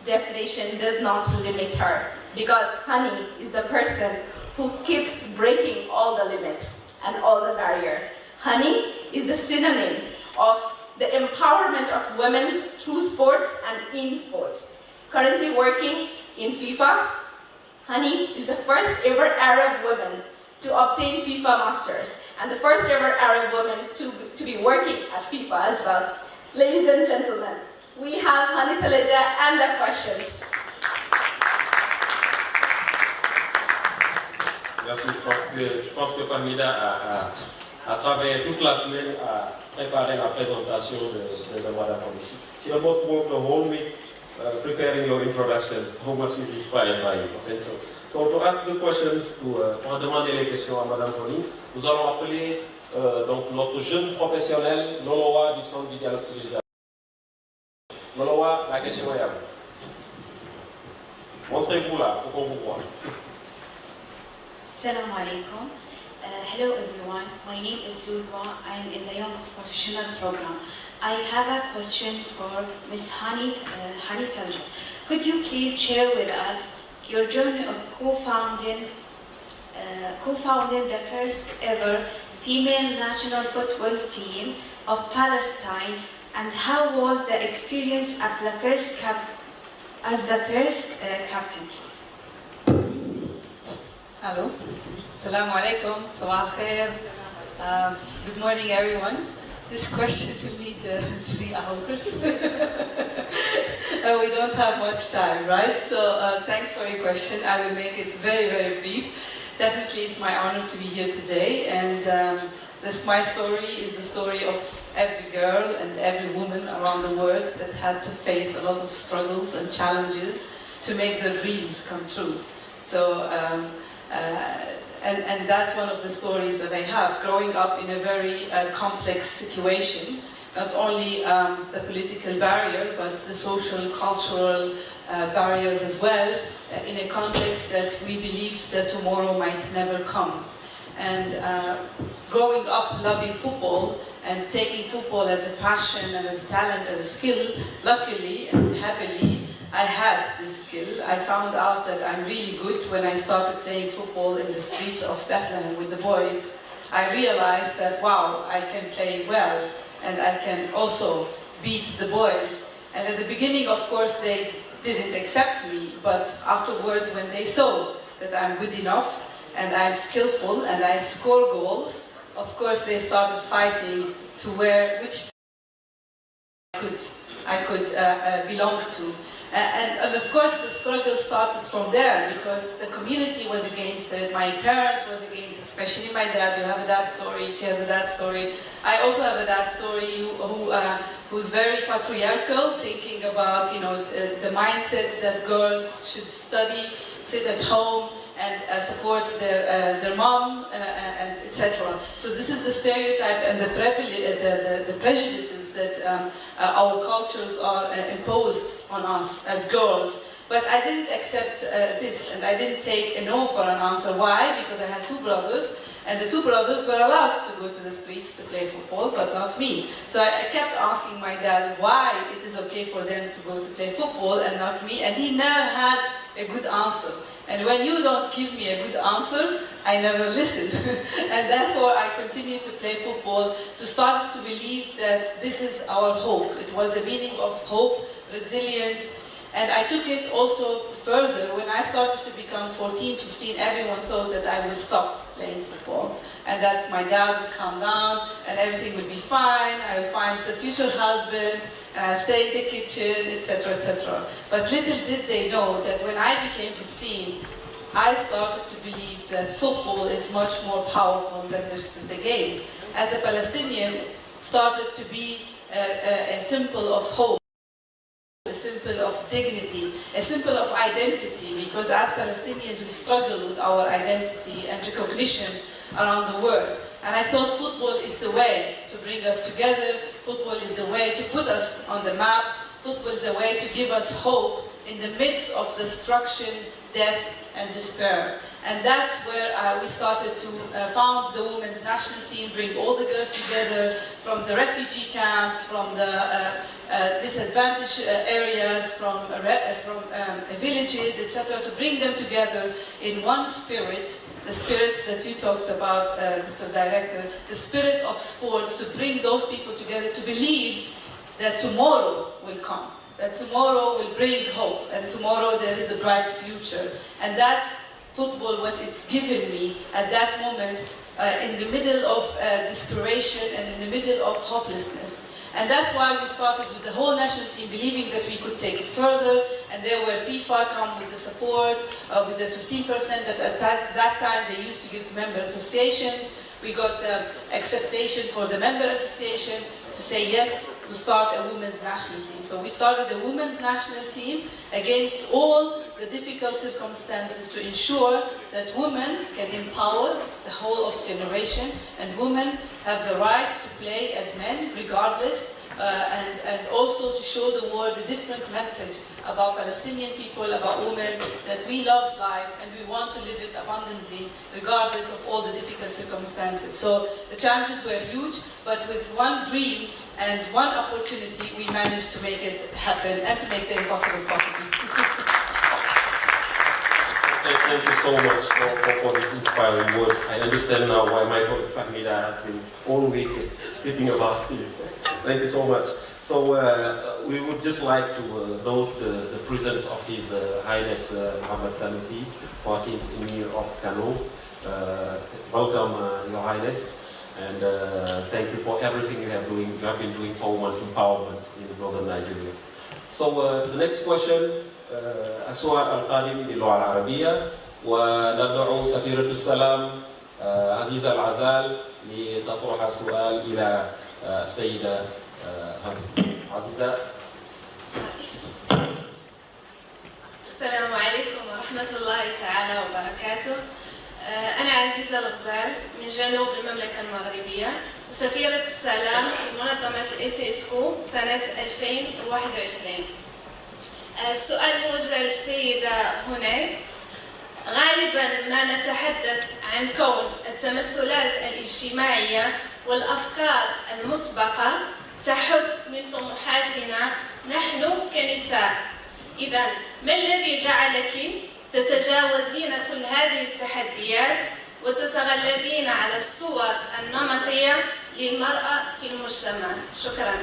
definition does not limit her, because Hani is the person who keeps breaking all the limits and all the barriers. Hani is the synonym of the empowerment of women through sports and in sports. Currently working in FIFA, Hani is the first ever Arab woman to obtain FIFA Masters and the first ever Arab woman to be working at FIFA as well. Ladies and gentlemen, we have Haniteldia and the questions. Merci, je pense que Famida a travaillé toute la semaine à préparer la présentation de Madame Commission. She almost worked the whole week preparing your introduction. So much is inspired by you. Okay? So to ask the questions, pour demander les questions à Madame Commission, nous allons appeler donc notre jeune professionnel, Loloa du Centre du dialogue civilisation. Loloa, la question est à vous. Montrez-vous là, il faut qu'on vous voit. Assalamu alaikum. Hello everyone, my name is Lulwa. I'm in the Young Professional Program. I have a question for Ms. Haniteldia. Could you please share with us your journey of co-founding the first ever female national football team of Palestine, and how was the experience as the first captain, please? Hello. Assalamu alaikum. Sawa'al khair. Good morning, everyone. This question will need 3 hours. We don't have much time, right? So thanks for your question. I will make it very, very brief. Definitely, it's my honor to be here today. And my story is the story of every girl and every woman around the world that had to face a lot of struggles and challenges to make their dreams come true. So. And that's one of the stories that I have, growing up in a very complex situation, not only the political barrier, but the social, cultural barriers as well, in a context that we believed that tomorrow might never come. And growing up loving football and taking football as a passion and as a talent, as a skill, luckily and happily, I had this skill. I found out that I'm really good when I started playing football in the streets of Bethlehem with the boys. I realized that, wow, I can play well and I can also beat the boys. And at the beginning, of course, they didn't accept me, but afterwards when they saw that I'm good enough and I'm skillful and I score goals, of course they started fighting to which I could belong to. And of course the struggle started from there, because the community was against it, my parents was against it, especially my dad. You have a dad story, she has a dad story. I also have a dad story who's very patriarchal, thinking about the mindset that girls should study, sit at home and support their mom, and etc. So this is the stereotype and the prejudices that our cultures are imposed on us as girls. But I didn't accept this, and I didn't take a no for an answer. Why? Because I had 2 brothers, and the 2 brothers were allowed to go to the streets to play football, but not me. So I kept asking my dad why it is okay for them to go to play football and not me, and he never had a good answer. And when you don't give me a good answer, I never listen. And therefore I continued to play football, to start to believe that this is our hope. It was a meaning of hope, resilience. And I took it also further. When I started to become 14, 15, everyone thought that I would stop playing football. And that my dad would calm down and everything would be fine. I would find the future husband and I'd stay in the kitchen, etc., etc. But little did they know that when I became 15, I started to believe that football is much more powerful than just the game. As a Palestinian, started to be a symbol of hope, a symbol of dignity, a symbol of identity, because as Palestinians we struggle with our identity and recognition around the world. And I thought football is the way to bring us together, football is the way to put us on the map, football is a way to give us hope in the midst of destruction, death and despair. And that's where we started to found the women's national team, bring all the girls together from the refugee camps, from the disadvantaged areas, from villages, etc., to bring them together in one spirit, the spirit that you talked about, Mr. Director, the spirit of sports, to bring those people together to believe that tomorrow will come, that tomorrow will bring hope, and tomorrow there is a bright future. And that's football, what it's given me at that moment, in the middle of desperation and in the middle of hopelessness. And that's why we started with the whole national team, believing that we could take it further. And there were FIFA come with the support, with the 15% that at that time they used to give to member associations. We got the acceptation for the member association to say yes to start a women's national team. So we started a women's national team against all the difficult circumstances to ensure that women can empower the whole of generation, and women have the right to play as men regardless, and also to show the world a different message about Palestinian people, about women, that we love life and we want to live it abundantly regardless of all the difficult circumstances. So the challenges were huge, but with one dream and one opportunity we managed to make it happen and to make the impossible possible. Thank you so much for these inspiring words. I understand now why my colleague Fahmida has been all week speaking about you. Thank you so much. So we would just like to note the presence of His Highness Muhammad Sanusi, 14th Emir of Kano. Welcome, Your Highness, and thank you for everything you have been doing for women empowerment in northern Nigeria. So the next question. السؤال القادم باللغة العربية، وندعو سفيرة السلام عزيزة العزال لتطرح سؤال إلى السيدة عزيزة. السلام عليكم ورحمة الله تعالى وبركاته. أنا عزيزة الغزال من جنوب المملكة المغربية وسفيرة السلام لمنظمة الإيسيسكو سنة 2021. السؤال موجه للسيدة هنا. غالبا ما نتحدث عن كون التمثلات الاجتماعية والأفكار المسبقة تحد من طموحاتنا نحن كنساء. إذا ما الذي جعلك تتجاوزين كل هذه التحديات وتتغلبين على الصور النمطية للمرأة في المجتمع؟ شكرا.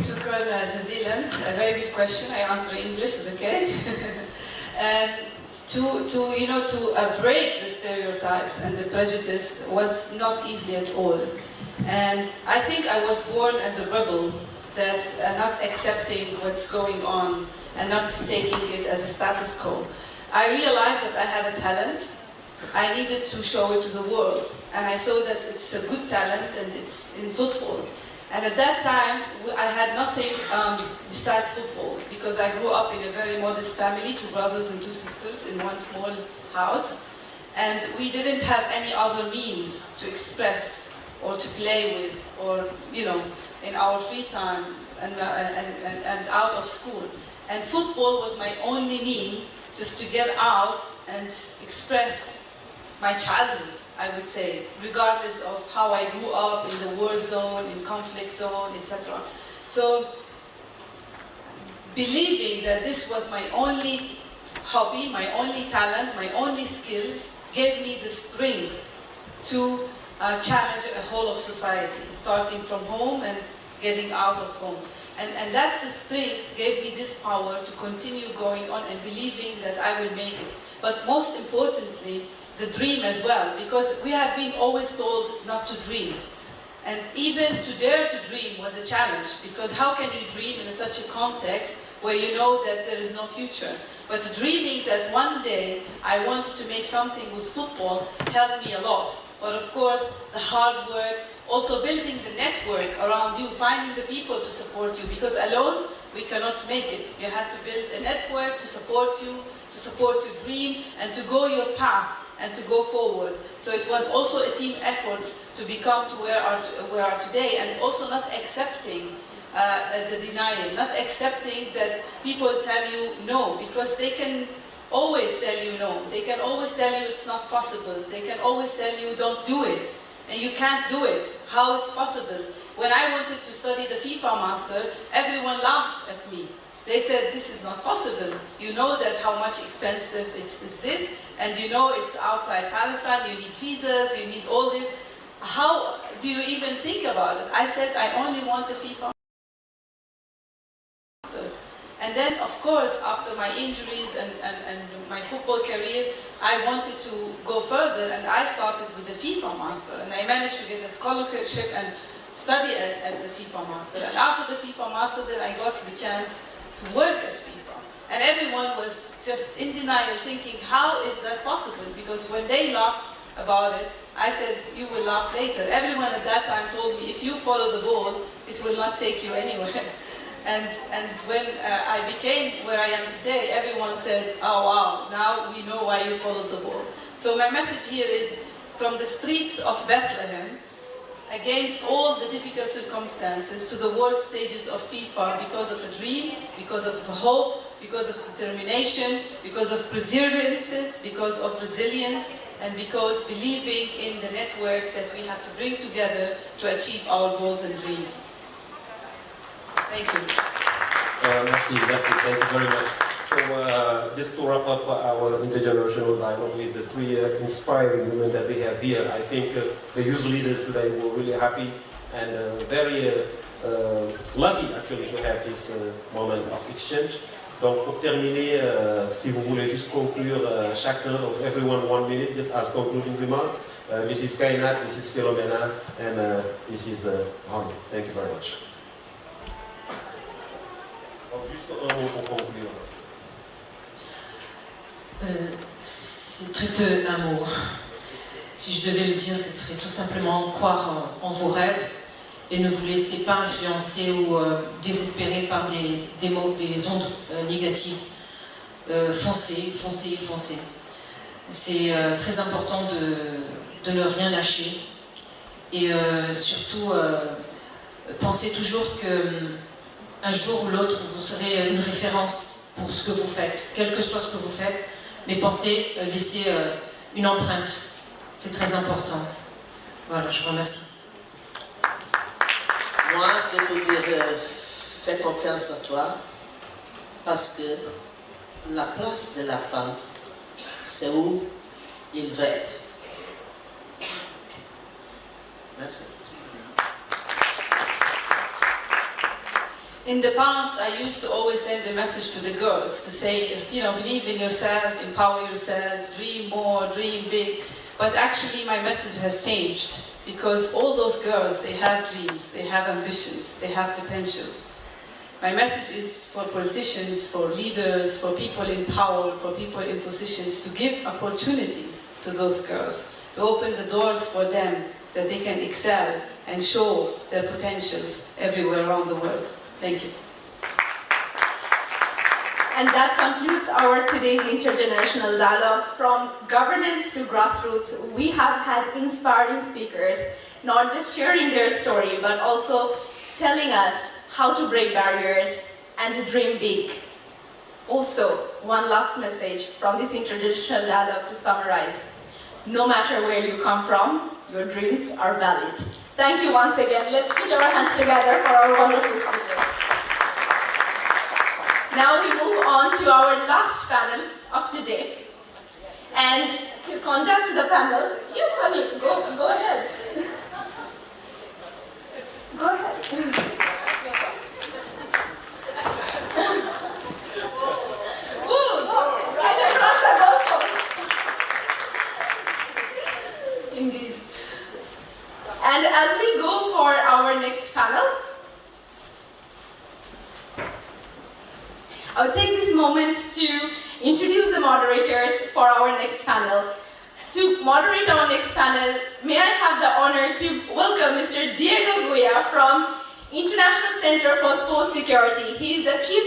Shukran jazilan. A very good question. I answer in English, is okay? To break the stereotypes and the prejudice was not easy at all. And I think I was born as a rebel, that's not accepting what's going on and not taking it as a status quo. I realized that I had a talent. I needed to show it to the world. And I saw that it's a good talent and it's in football. And at that time, I had nothing besides football, because I grew up in a very modest family, 2 brothers and 2 sisters in one small house. And we didn't have any other means to express or to play with, or, in our free time and out of school. And football was my only mean just to get out and express my childhood, I would say, regardless of how I grew up in the war zone, in conflict zone, etc. So, believing that this was my only hobby, my only talent, my only skills, gave me the strength to challenge a whole of society, starting from home and getting out of home. And that's the strength, gave me this power to continue going on and believing that I will make it. But most importantly, the dream as well, because we have been always told not to dream. And even to dare to dream was a challenge, because how can you dream in such a context where you know that there is no future? But dreaming that one day I want to make something with football helped me a lot. But of course, the hard work, also building the network around you, finding the people to support you, because alone we cannot make it. You have to build a network to support you, to support your dream, and to go your path and to go forward. So it was also a team effort to become to where we are today, and also not accepting the denial, not accepting that people tell you no, because they can always tell you no. They can always tell you it's not possible. They can always tell you don't do it, and you can't do it. How it's possible? When I wanted to study the FIFA master, everyone laughed at me. They said, this is not possible. You know that how much expensive is this, and you know it's outside Palestine, you need visas, you need all this. How do you even think about it? I said, I only want the FIFA master. And then, of course, after my injuries and my football career, I wanted to go further, and I started with the FIFA master, and I managed to get a scholarship and study at the FIFA master. And after the FIFA master, then I got the chance to work at FIFA. And everyone was just in denial, thinking, how is that possible? Because when they laughed about it, I said, you will laugh later. Everyone at that time told me, if you follow the ball, it will not take you anywhere. And when I became where I am today, everyone said, oh wow, now we know why you followed the ball. So my message here is, from the streets of Bethlehem, against all the difficult circumstances, to the world stages of FIFA, because of a dream, because of hope, because of determination, because of perseverance, because of resilience, and because believing in the network that we have to bring together to achieve our goals and dreams. Thank you. Merci, thank you very much. So just to wrap up our intergenerational dialogue with the three inspiring women that we have here, I think the youth leaders today were really happy and very lucky actually to have this moment of exchange. Donc pour terminer, si vous voulez juste conclure chacun of everyone 1 minute, just as concluding remarks, Mrs. Kainat, Mrs. Philomena, and Mrs. Hani. Thank you very much. Juste un mot pour conclure. C'est très peu un mot. Si je devais le dire, ce serait tout simplement croire en vos rêves et ne vous laissez pas influencer ou désespérer par des mots, des ondes négatives. Foncez, foncez, foncez. C'est très important de ne rien lâcher et surtout pensez toujours qu'un jour ou l'autre vous serez une référence pour ce que vous faites, quel que soit ce que vous faites. Mais pensez, laissez une empreinte. C'est très important. Voilà, je vous remercie. Moi, c'est pour dire, fais confiance en toi, parce que la place de la femme, c'est où il veut être. Merci. In the past, I used to always send a message to the girls to say, you know, believe in yourself, empower yourself, dream more, dream big. But actually, my message has changed, because all those girls, they have dreams, they have ambitions, they have potentials. My message is for politicians, for leaders, for people in power, for people in positions, to give opportunities to those girls, to open the doors for them, that they can excel and show their potentials everywhere around the world. Thank you. And that concludes our today's intergenerational dialogue. From governance to grassroots, we have had inspiring speakers, not just sharing their story, but also telling us how to break barriers and to dream big. Also, one last message from this intergenerational dialogue to summarize. No matter where you come from, your dreams are valid. Thank you once again. Let's put our hands together for our wonderful speakers. Now we move on to our last panel of today. And to conduct the panel, yes, honey, go ahead. Go ahead. Woo, right across the goalpost. next panel. I'll take this moment to introduce the moderators for our next panel. To moderate our next panel, may I have the honor to welcome Mr. Diego Guia from International Center for Sports Security. He is the Chief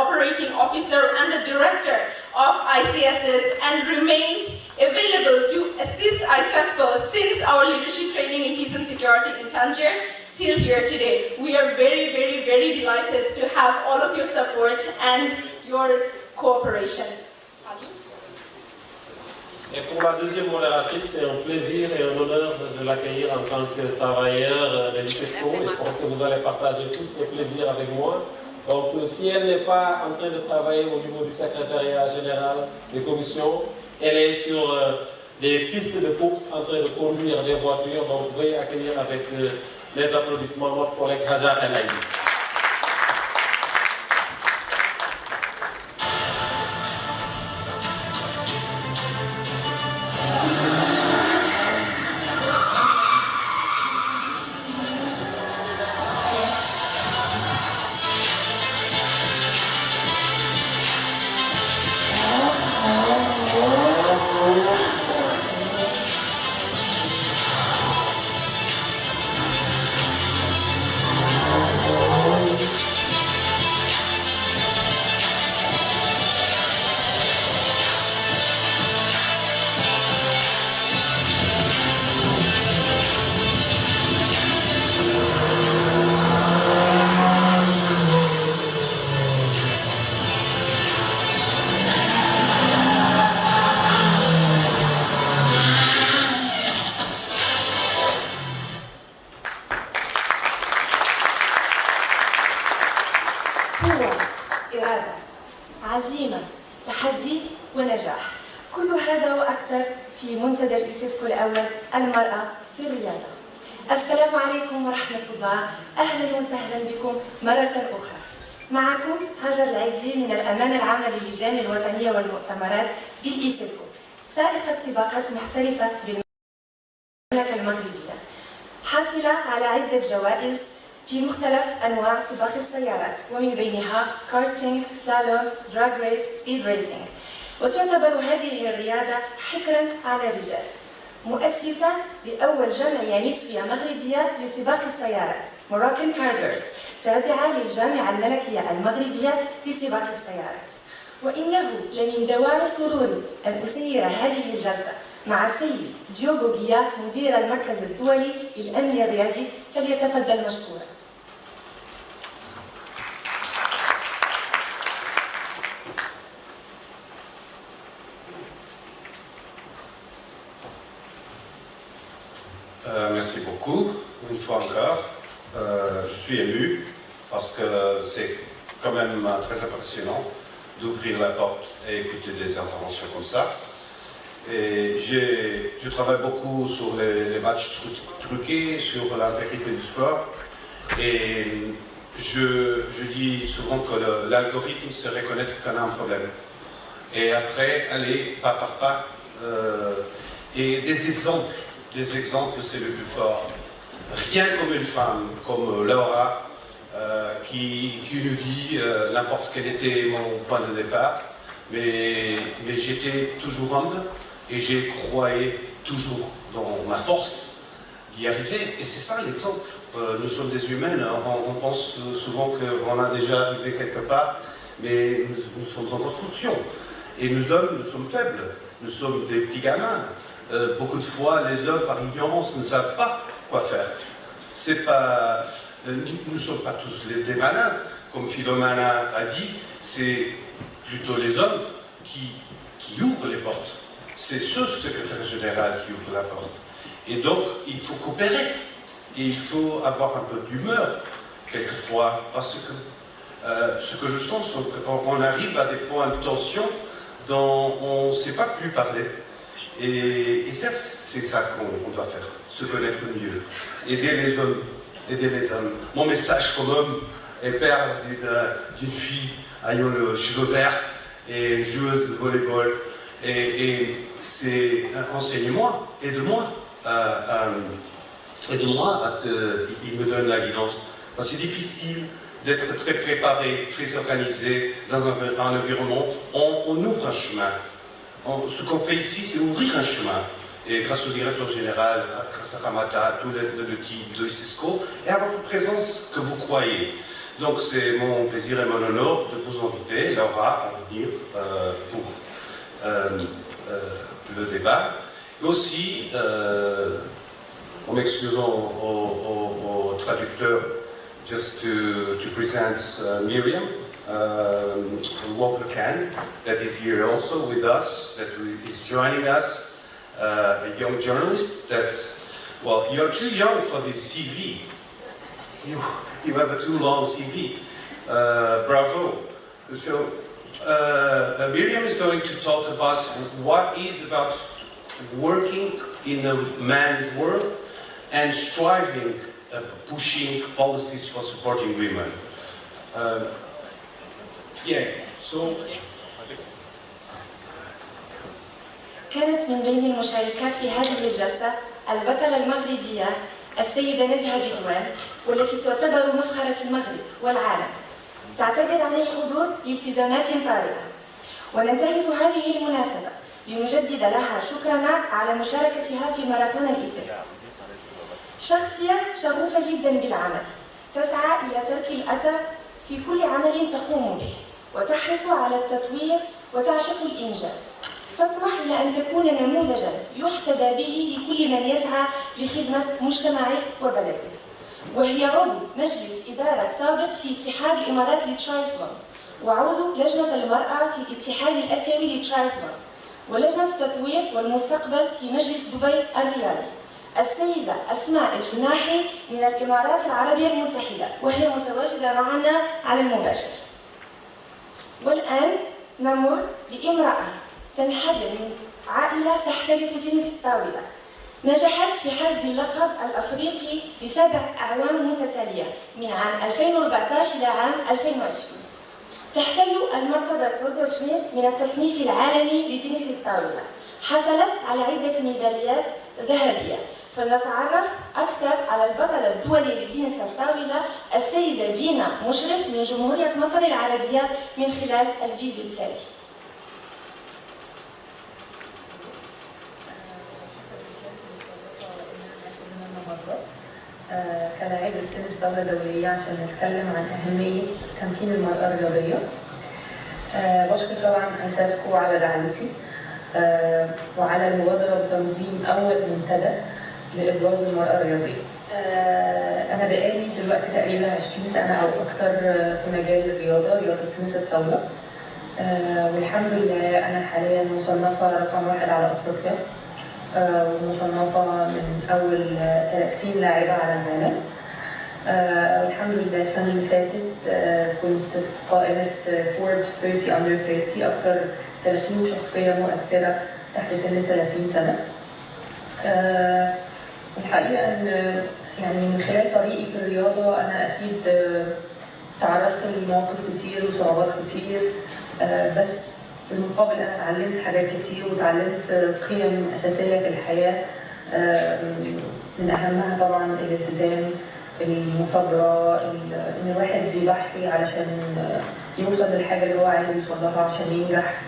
Operating Officer and the Director of ICSS and remains available to assist ISESCO since our leadership training in peace and security in Tangier till here today. We are very, very, very delighted to have all of your support and your cooperation. Et pour la deuxième modératrice, c'est un plaisir et un honneur de l'accueillir en tant que travailleur de l'ISESCO. Et je pense que vous allez partager tout ce plaisir avec moi. Donc, si elle n'est pas en train de travailler au niveau du secrétariat général des commissions, elle est sur les pistes de course en train de conduire des voitures. Donc, veuillez accueillir avec les applaudissements notre collègue Hajar Anaïdi. في منتدى الإيسيسكو الأول المرأة في الرياضة. السلام عليكم ورحمة الله، أهلا وسهلا بكم مرة أخرى. معكم هاجر العيدي من الأمانة العامة للجان الوطنية والمؤتمرات بالإيسيسكو، سائقة سباقات محترفة بالمملكة المغربية، حاصلة على عدة جوائز في مختلف أنواع سباق السيارات ومن بينها كارتينج، سلالوم، دراج ريس، سبيد ريسينج. وتعتبر هذه الرياضة حكرا على الرجال. مؤسسة لأول جمعية نسوية مغربية لسباق السيارات Moroccan Car Girls، تابعة للجامعة الملكية المغربية لسباق السيارات. وإنه لمن دواعي سروري أن أسير هذه الجلسة مع السيد ديوغو غيا مدير المركز الدولي للأمن الرياضي، فليتفضل مشكورا. Merci beaucoup, une fois encore. Je suis ému parce que c'est quand même très impressionnant d'ouvrir la porte et écouter des interventions comme ça. Et je travaille beaucoup sur les matchs truqués, sur l'intégrité du sport. Et je dis souvent que l'algorithme se reconnaît qu'on a un problème. Et après, aller pas par pas. Et des exemples, c'est le plus fort. Rien comme une femme, comme Laura, qui nous dit n'importe quel était mon point de départ, mais j'étais toujours humble et j'ai croyé toujours dans ma force d'y arriver. Et c'est ça l'exemple. Nous sommes des humaines, on pense souvent qu'on a déjà arrivé quelque part, mais nous sommes en construction. Et nous hommes, nous sommes faibles, nous sommes des petits gamins. Beaucoup de fois, les hommes, par ignorance, ne savent pas quoi faire. C'est pas, nous ne sommes pas tous des malins, comme Philomena a dit, c'est plutôt les hommes qui ouvrent les portes. C'est ce secrétaire général qui ouvre la porte. Et donc, il faut coopérer. Et il faut avoir un peu d'humeur, quelquefois, parce que ce que je sens, c'est qu'on arrive à des points de tension dont on ne sait pas plus parler. Et c'est ça qu'on doit faire, se connaître mieux, aider les hommes, aider les hommes. Mon message comme homme est père d'une fille ayant le cheveu vert et une joueuse de volleyball. Et c'est enseigne-moi, aide-moi à Et de moi, il me donne la guidance. C'est difficile d'être très préparé, très organisé dans un environnement. On ouvre un chemin. Ce qu'on fait ici, c'est ouvrir un chemin. Et grâce au directeur général, grâce à Ramata, à tout l'équipe de l'Éisiscco, et à votre présence que vous croyez. Donc c'est mon plaisir et mon honneur de vous inviter, Laura, à venir pour le débat. Et aussi, en m'excusant au traducteur, just to present Miriam, Walter Kahn, that is here also with us, that is joining us, a young journalist that, well, you're too young for this CV. You have a too long CV. Bravo. So Miriam is going to talk about what is about working in a man's world and striving, pushing policies for supporting women. So كانت من بين المشاركات في هذه الجلسة البطلة المغربية السيدة نزهة بيدوان، والتي تعتبر مفخرة المغرب والعالم. تعتذر عن الحضور لالتزامات طارئة، وننتهز هذه المناسبة لنجدد لها شكرنا على مشاركتها في ماراثون الإيسيسكو. شخصية شغوفة جدا بالعمل، تسعى إلى ترك الأثر في كل عمل تقوم به، وتحرص على التطوير وتعشق الإنجاز. تطمح إلى أن تكون نموذجا يحتذى به لكل من يسعى لخدمة مجتمعه وبلده. وهي عضو مجلس إدارة سابق في اتحاد الإمارات للترايثلون، وعضو لجنة المرأة في الاتحاد الآسيوي للترايثلون، ولجنة التطوير والمستقبل في مجلس دبي الرياضي. السيدة أسماء الجناحي من الإمارات العربية المتحدة، وهي متواجدة معنا على المباشر. والآن نمر لامرأة تنحدر من عائلة تحترف تنس الطاولة. نجحت في حصد اللقب الأفريقي ل7 أعوام متتالية من عام 2014 إلى عام 2020. تحتل المرتبة 23 من التصنيف العالمي لتنس الطاولة. حصلت على عدة ميداليات ذهبية. فلنتعرف أكثر على البطلة الدولية لتنس الطاولة السيدة دينا مشرف من جمهورية مصر العربية من خلال الفيديو التالي. كلاعبة تنس طاولة دولية عشان نتكلم عن أهمية تمكين المرأة الرياضية. بشكر طبعا الإيسيسكو على دعوتي وعلى المبادرة بتنظيم أول منتدى لإبراز المرأة الرياضية. أنا بقالي دلوقتي تقريبا 20 سنة أو أكتر في مجال الرياضة، رياضة تنس الطاولة. والحمد لله أنا حاليا مصنفة رقم 1 على أفريقيا، ومصنفة من أول 30 لاعبة على العالم. الحمد لله السنة اللي فاتت كنت في قائمة فوربس 30 under 30 أكتر 30 شخصية مؤثرة تحت سن 30 سنة. الحقيقة أن يعني من خلال طريقي في الرياضة أنا أكيد تعرضت لمواقف كتير وصعوبات كتير، بس في المقابل أنا اتعلمت حاجات كتير وتعلمت قيم أساسية في الحياة، من أهمها طبعا الالتزام، المثابرة، إن الواحد يضحي علشان يوصل للحاجة اللي هو عايز يوصل لها عشان ينجح.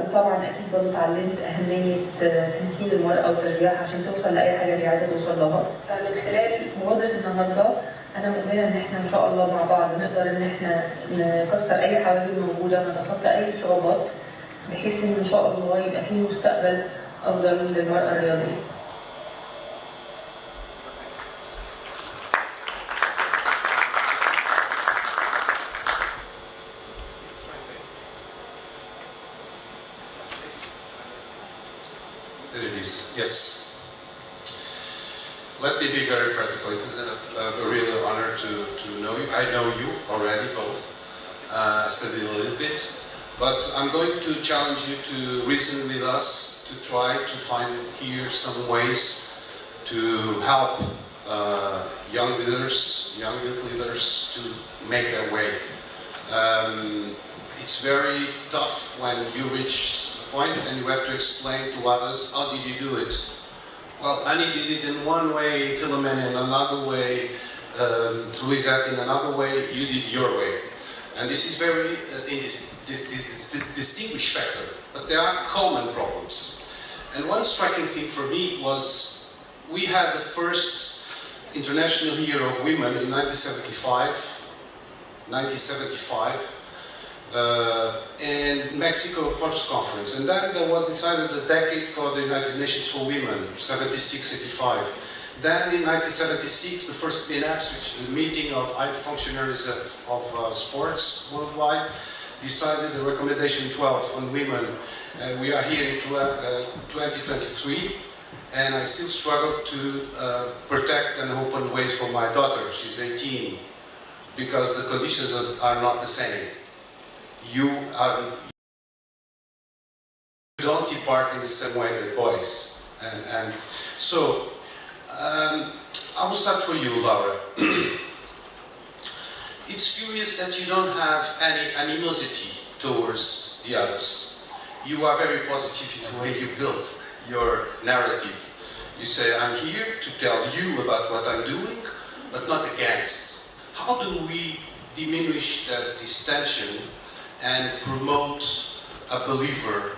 وطبعا أكيد برضه اتعلمت أهمية تمكين المرأة وتشجيعها عشان توصل لأي حاجة هي عايزة توصل لها. فمن خلال مبادرة النهارده أنا مؤمنة إن إحنا إن شاء الله مع بعض نقدر إن إحنا نكسر أي حواجز موجودة، نتخطى أي صعوبات، بحيث إن شاء الله يبقى في مستقبل أفضل للمرأة الرياضية. Yes. Let me be very practical. It is a real honor to know you. I know you already both. Studied a little bit. But I'm going to challenge you to reason with us, to try to find here some ways to help young leaders, young youth leaders to make their way. It's very tough when you reach a point and you have to explain to others how did you do it. Well, Annie did it in one way, Philomena in another way, Louisette in another way, you did your way. And this is very this distinguished factor, but there are common problems. And one striking thing for me was we had the first International Year of Women in 1975, in Mexico First Conference. And then there was decided the decade for the United Nations for Women, 76-85. Then in 1976, the first MINAPS, which is the meeting of high functionaries of sports worldwide, decided the recommendation 12 on women. We are here in 2023, and I still struggle to protect and open ways for my daughter. She's 18, because the conditions are not the same. You don't depart in the same way that boys. And so, I will start for you, Laura. It's curious that you don't have any animosity towards the others. You are very positive in the way you build your narrative. You say, I'm here to tell you about what I'm doing, but not against. How do we diminish this tension and promote a believer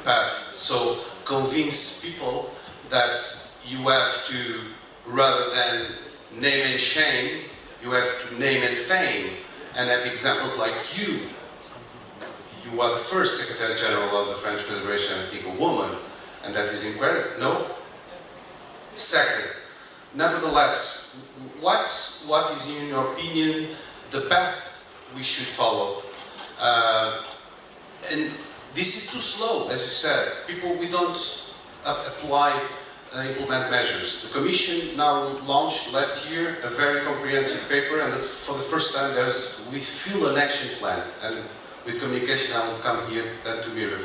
path? So convince people that you have to, rather than name and shame, you have to name and fame, and have examples like you. You are the first Secretary General of the French Federation, I think a woman, and that is incredible, no? Second, nevertheless, what is, in your opinion, the path we should follow? And this is too slow, as you said. We don't implement measures. The Commission now launched last year a very comprehensive paper, and for the first time we feel an action plan. And with communication, I will come here then to mirror.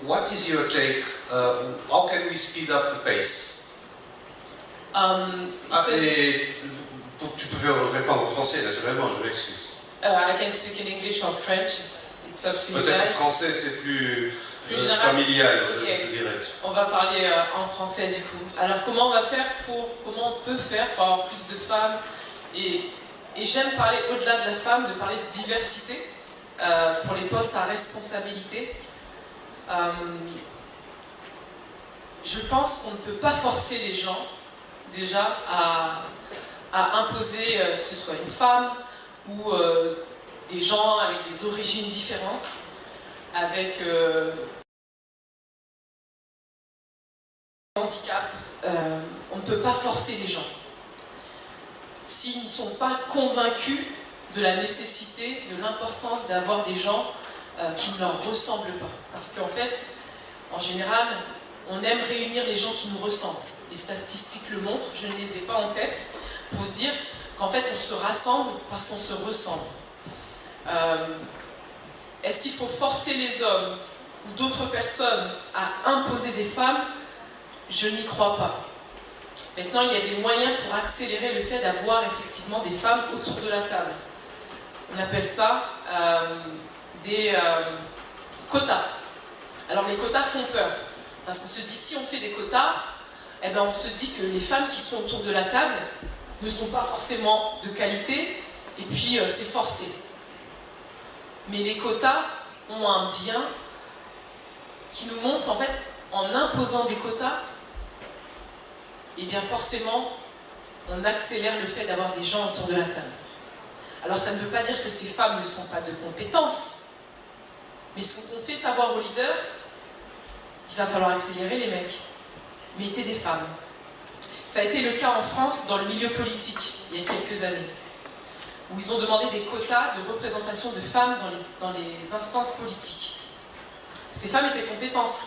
What is your take? How can we speed up the pace? Tu peux répondre en français, naturellement, je m'excuse. I can speak in English or French, it's up to you guys. Peut-être français, c'est plus familial, okay. Je dirais. On va parler en français du coup. Alors comment on peut faire pour avoir plus de femmes, et j'aime parler au-delà de la femme, de parler de diversité pour les postes à responsabilité. Je pense qu'on ne peut pas forcer les gens déjà à imposer que ce soit une femme ou des gens avec des origines différentes, avec handicap. On ne peut pas forcer les gens s'ils ne sont pas convaincus de la nécessité, de l'importance d'avoir des gens qui ne leur ressemblent pas. Parce qu'en fait, en général, on aime réunir les gens qui nous ressemblent. Les statistiques le montrent, je ne les ai pas en tête, pour dire qu'en fait on se rassemble parce qu'on se ressemble. Est-ce qu'il faut forcer les hommes ou d'autres personnes à imposer des femmes? Je n'y crois pas. Maintenant, il y a des moyens pour accélérer le fait d'avoir effectivement des femmes autour de la table. On appelle ça des quotas. Alors les quotas font peur, parce qu'on se dit si on fait des quotas, eh ben on se dit que les femmes qui sont autour de la table ne sont pas forcément de qualité, et puis c'est forcé. Mais les quotas ont un bien qui nous montre qu'en fait, en imposant des quotas, eh bien forcément, on accélère le fait d'avoir des gens autour de la table. Alors ça ne veut pas dire que ces femmes ne sont pas de compétences, mais ce qu'on fait savoir aux leaders, il va falloir accélérer les mecs. Mettez des femmes. Ça a été le cas en France dans le milieu politique, il y a quelques années, où ils ont demandé des quotas de représentation de femmes dans les instances politiques. Ces femmes étaient compétentes.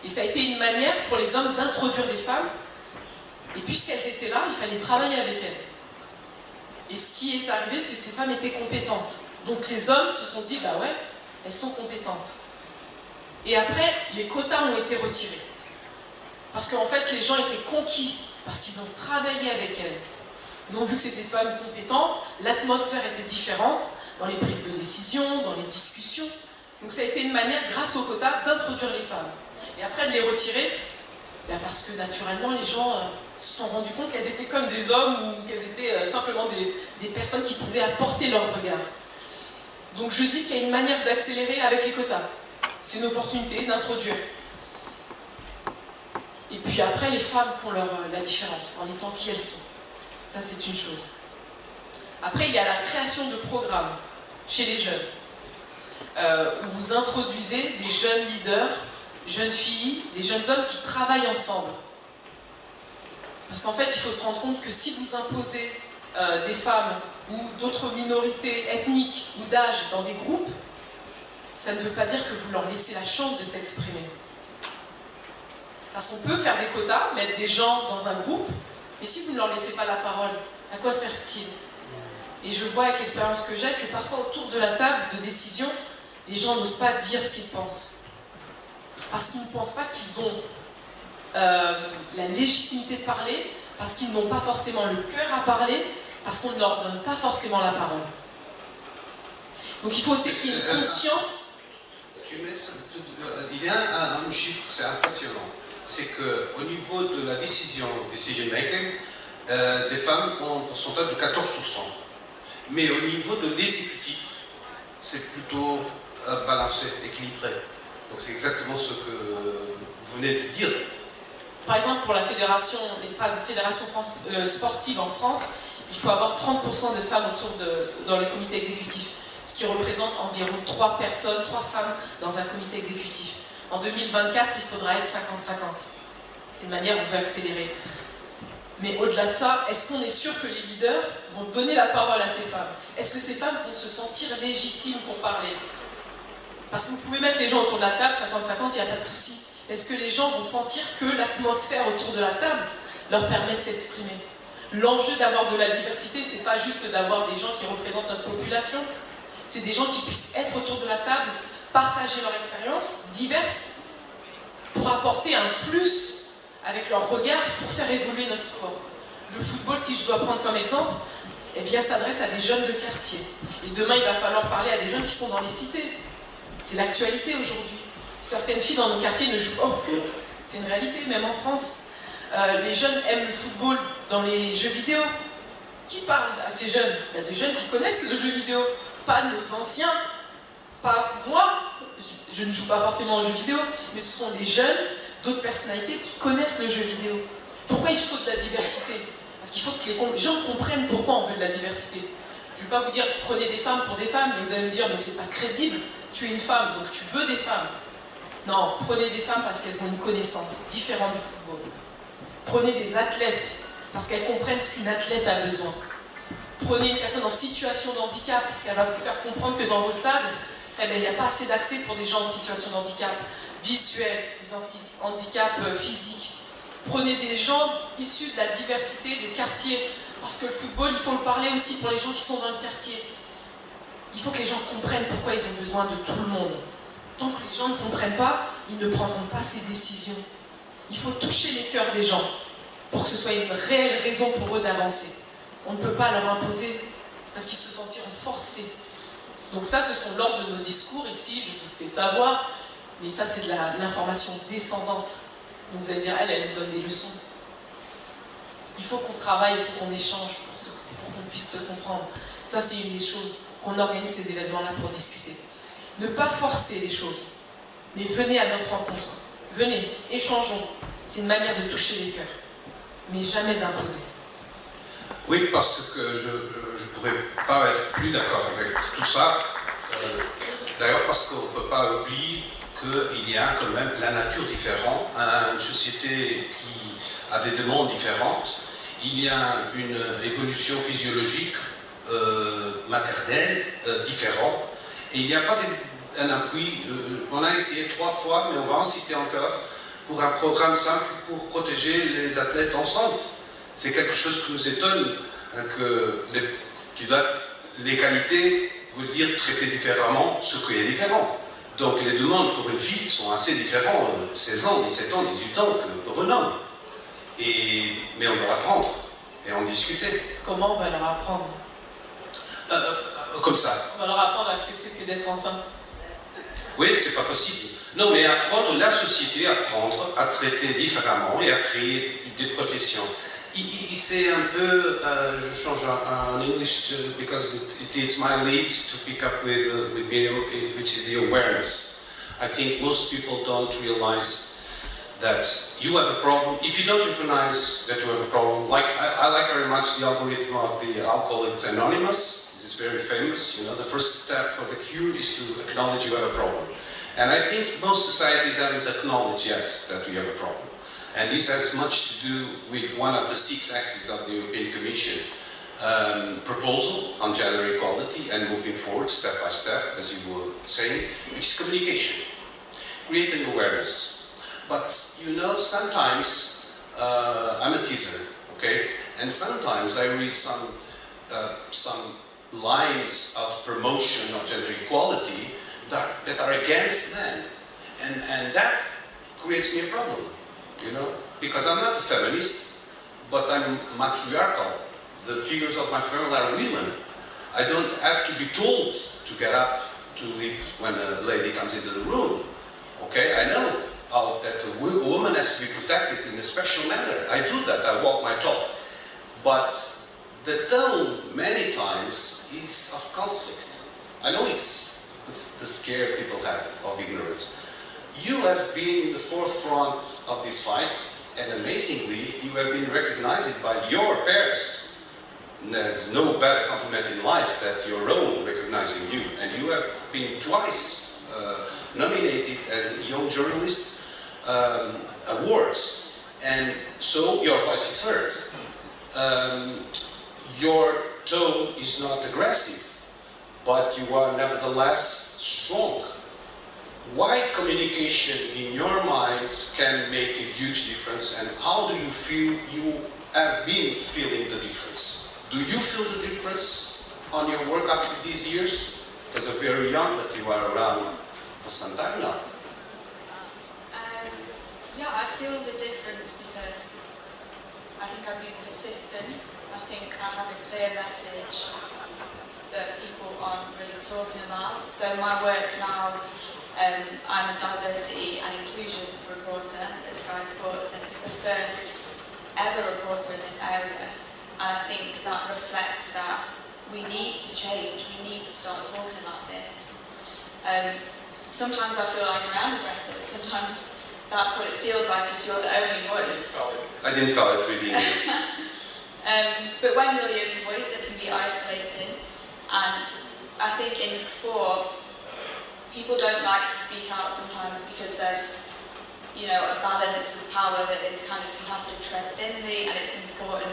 Et ça a été une manière pour les hommes d'introduire des femmes, et puisqu'elles étaient là, il fallait travailler avec elles. Et ce qui est arrivé, c'est que ces femmes étaient compétentes. Donc les hommes se sont dit, bah ouais, elles sont compétentes. Et après, les quotas ont été retirés. Parce qu'en fait, les gens étaient conquis, parce qu'ils ont travaillé avec elles. Ils ont vu que c'était des femmes compétentes, l'atmosphère était différente dans les prises de décision, dans les discussions. Donc ça a été une manière, grâce aux quotas, d'introduire les femmes. Et après de les retirer, Parce que naturellement, les gens se sont rendus compte qu'elles étaient comme des hommes ou qu'elles étaient simplement des personnes qui pouvaient apporter leur regard. Donc je dis qu'il y a une manière d'accélérer avec les quotas. C'est une opportunité d'introduire. Et puis après, les femmes font la différence en étant qui elles sont. Ça, c'est une chose. Après, il y a la création de programmes chez les jeunes, où vous introduisez des jeunes leaders, jeunes filles, des jeunes hommes qui travaillent ensemble. Parce qu'en fait, il faut se rendre compte que si vous imposez des femmes ou d'autres minorités ethniques ou d'âge dans des groupes, ça ne veut pas dire que vous leur laissez la chance de s'exprimer. Parce qu'on peut faire des quotas, mettre des gens dans un groupe, mais si vous ne leur laissez pas la parole, à quoi servent-ils? Et je vois avec l'expérience que j'ai que parfois autour de la table de décision, les gens n'osent pas dire ce qu'ils pensent. Parce qu'ils ne pensent pas qu'ils ont la légitimité de parler, parce qu'ils n'ont pas forcément le cœur à parler, parce qu'on ne leur donne pas forcément la parole. Donc il faut aussi qu'il y ait une conscience. Il y a un chiffre, c'est impressionnant. C'est qu'au niveau de la decision making, des femmes ont un pourcentage de 14%. Mais au niveau de l'exécutif, c'est plutôt balancé, équilibré. Donc c'est exactement ce que vous venez de dire. Par exemple, pour la fédération, sportive en France, il faut avoir 30% de femmes dans le comité exécutif, ce qui représente environ 3 femmes dans un comité exécutif. En 2024, il faudra être 50-50. C'est une manière où on veut accélérer. Mais au-delà de ça, est-ce qu'on est sûr que les leaders vont donner la parole à ces femmes? Est-ce que ces femmes vont se sentir légitimes pour parler? Parce que vous pouvez mettre les gens autour de la table, 50-50, il n'y a pas de souci. Est-ce que les gens vont sentir que l'atmosphère autour de la table leur permet de s'exprimer? L'enjeu d'avoir de la diversité, c'est pas juste d'avoir des gens qui représentent notre population, c'est des gens qui puissent être autour de la table, partager leur expérience diverse, pour apporter un plus avec leur regard pour faire évoluer notre sport. Le football, si je dois prendre comme exemple, eh bien, s'adresse à des jeunes de quartier. Et demain, il va falloir parler à des jeunes qui sont dans les cités. C'est l'actualité aujourd'hui. Certaines filles dans nos quartiers ne jouent pas au foot. C'est une réalité, même en France. Les jeunes aiment le football dans les jeux vidéo. Qui parle à ces jeunes? Il y a des jeunes qui connaissent le jeu vidéo. Pas nos anciens, pas moi. Je ne joue pas forcément aux jeux vidéo, mais ce sont des jeunes, d'autres personnalités qui connaissent le jeu vidéo. Pourquoi il faut de la diversité? Parce qu'il faut que les gens comprennent pourquoi on veut de la diversité. Je ne vais pas vous dire prenez des femmes pour des femmes, mais vous allez me dire mais c'est pas crédible, tu es une femme donc tu veux des femmes. Non, prenez des femmes parce qu'elles ont une connaissance différente du football. Prenez des athlètes parce qu'elles comprennent ce qu'une athlète a besoin. Prenez une personne en situation de handicap parce qu'elle va vous faire comprendre que dans vos stades, eh bien, il n'y a pas assez d'accès pour des gens en situation de handicap visuel, des handicaps physiques. Prenez des gens issus de la diversité des quartiers, parce que le football, il faut le parler aussi pour les gens qui sont dans le quartier. Il faut que les gens comprennent pourquoi ils ont besoin de tout le monde. Tant que les gens ne comprennent pas, ils ne prendront pas ces décisions. Il faut toucher les cœurs des gens pour que ce soit une réelle raison pour eux d'avancer. On ne peut pas leur imposer parce qu'ils se sentiront forcés. Donc ça, ce sont l'ordre de nos discours ici, je vous le fais savoir, mais ça c'est de l'information descendante. Donc vous allez dire, elle nous donne des leçons. Il faut qu'on travaille, il faut qu'on échange pour qu'on puisse se comprendre. Ça c'est une des choses, qu'on organise ces événements-là pour discuter. Ne pas forcer les choses, mais venez à notre rencontre. Venez, échangeons. C'est une manière de toucher les cœurs, mais jamais d'imposer. Oui, parce que je ne pourrais pas être plus d'accord avec tout ça. D'ailleurs, parce qu'on ne peut pas oublier qu'il y a quand même la nature différente, une société qui a des demandes différentes. Il y a une évolution physiologique maternelle différente. Et il n'y a pas un appui. On a essayé 3 fois, mais on va insister encore pour un programme simple pour protéger les athlètes enceintes. C'est quelque chose qui nous étonne, que l'égalité veut dire traiter différemment ce qui est différent. Donc les demandes pour une fille sont assez différentes, 16 ans, 17 ans, 18 ans, que pour un homme. Mais on va apprendre et en discuter. Comment on va leur apprendre? Comme ça. On va leur apprendre à ce que c'est que d'être enceinte. Oui, c'est pas possible. Non, mais apprendre la société, apprendre à traiter différemment et à créer des protections. C'est un peu, je change en English because it's my lead to pick up with medium, which is the awareness. I think most people don't realize that you have a problem. If you don't recognize that you have a problem, like I like very much the algorithm of the Alcoholics Anonymous. It's very famous. You know, the first step for the cure is to acknowledge you have a problem. And I think most societies haven't acknowledged yet that we have a problem. And this has much to do with one of the 6 axes of the European Commission proposal on gender equality and moving forward step by step, as you were saying, which is communication, creating awareness. But you know, sometimes I'm a teaser, okay? And sometimes I read some lines of promotion of gender equality that are against men, and that creates me a problem, you know, because I'm not a feminist, but I'm matriarchal. The figures of my family are women. I don't have to be told to get up to leave when a lady comes into the room, okay? I know that a woman has to be protected in a special manner. I do that, I walk my talk. But the tone, many times, is of conflict. I know it's the scare people have of ignorance. You have been in the forefront of this fight, and amazingly, you have been recognized by your peers. There's no better compliment in life than your own recognizing you. And you have been twice nominated as Young Journalist Awards. And so your voice is heard. Your tone is not aggressive, but you are nevertheless strong. Why communication in your mind can make a huge difference, and how do you feel you have been feeling the difference? Do you feel the difference on your work after these years? Because you're very young, but you are around for some time now. Yeah, I feel the difference because I think I've been persistent. I think I have a clear message that people aren't really talking about. So my work now, I'm a diversity and inclusion reporter at Sky Sports, and it's the first ever reporter in this area. And I think that reflects that we need to change, we need to start talking about this. Sometimes I feel like I am aggressive, sometimes that's what it feels like if you're the only one. I didn't feel it reading you. But when you're the only voice, it can be isolating. And I think in sport, people don't like to speak out sometimes because there's, you know, a balance of power that is kind of, you have to tread thinly, and it's important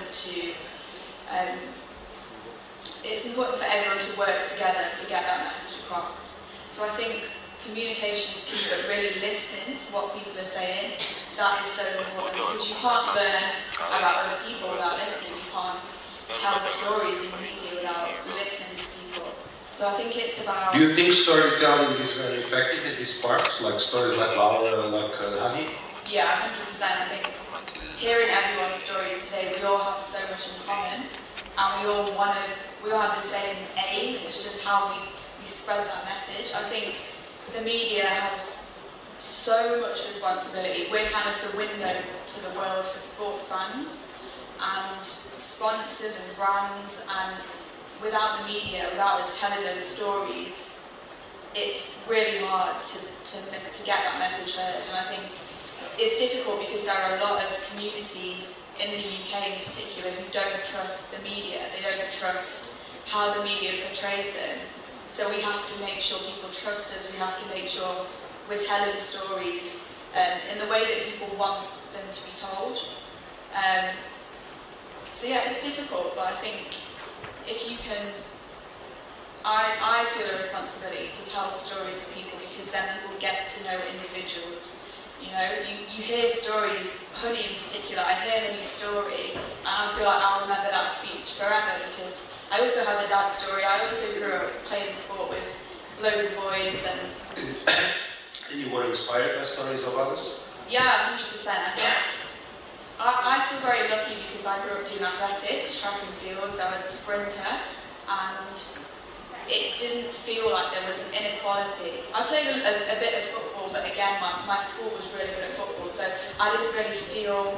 for everyone to work together to get that message across. So I think communication is key, but really listening to what people are saying, that is so important, because you can't learn about other people without listening. You can't tell stories in the media without listening to people. So I think it's about... Do you think storytelling is very effective in these parts, like stories like Laura, like Hani? Yeah, 100%. I think hearing everyone's stories today, we all have so much in common, and we all have the same aim. It's just how we spread that message. I think the media has so much responsibility. We're kind of the window to the world for sports fans and sponsors and brands, and without the media, without us telling those stories, it's really hard to get that message heard. And I think it's difficult because there are a lot of communities in the UK in particular who don't trust the media. They don't trust how the media portrays them. So we have to make sure people trust us. We have to make sure we're telling stories in the way that people want them to be told. So yeah, it's difficult, but I think if you can, I feel a responsibility to tell stories of people, because then people get to know individuals. You know, you hear stories, Honey in particular, I hear Honey's story, and I feel like I'll remember that speech forever, because I also have a dad's story. I also grew up playing sport with loads of boys, and you were inspired by stories of others? Yeah, 100%. I think I feel very lucky because I grew up doing athletics, track and field, so I was a sprinter, and it didn't feel like there was an inequality. I played a bit of football, but again, my school was really good at football, so I didn't really feel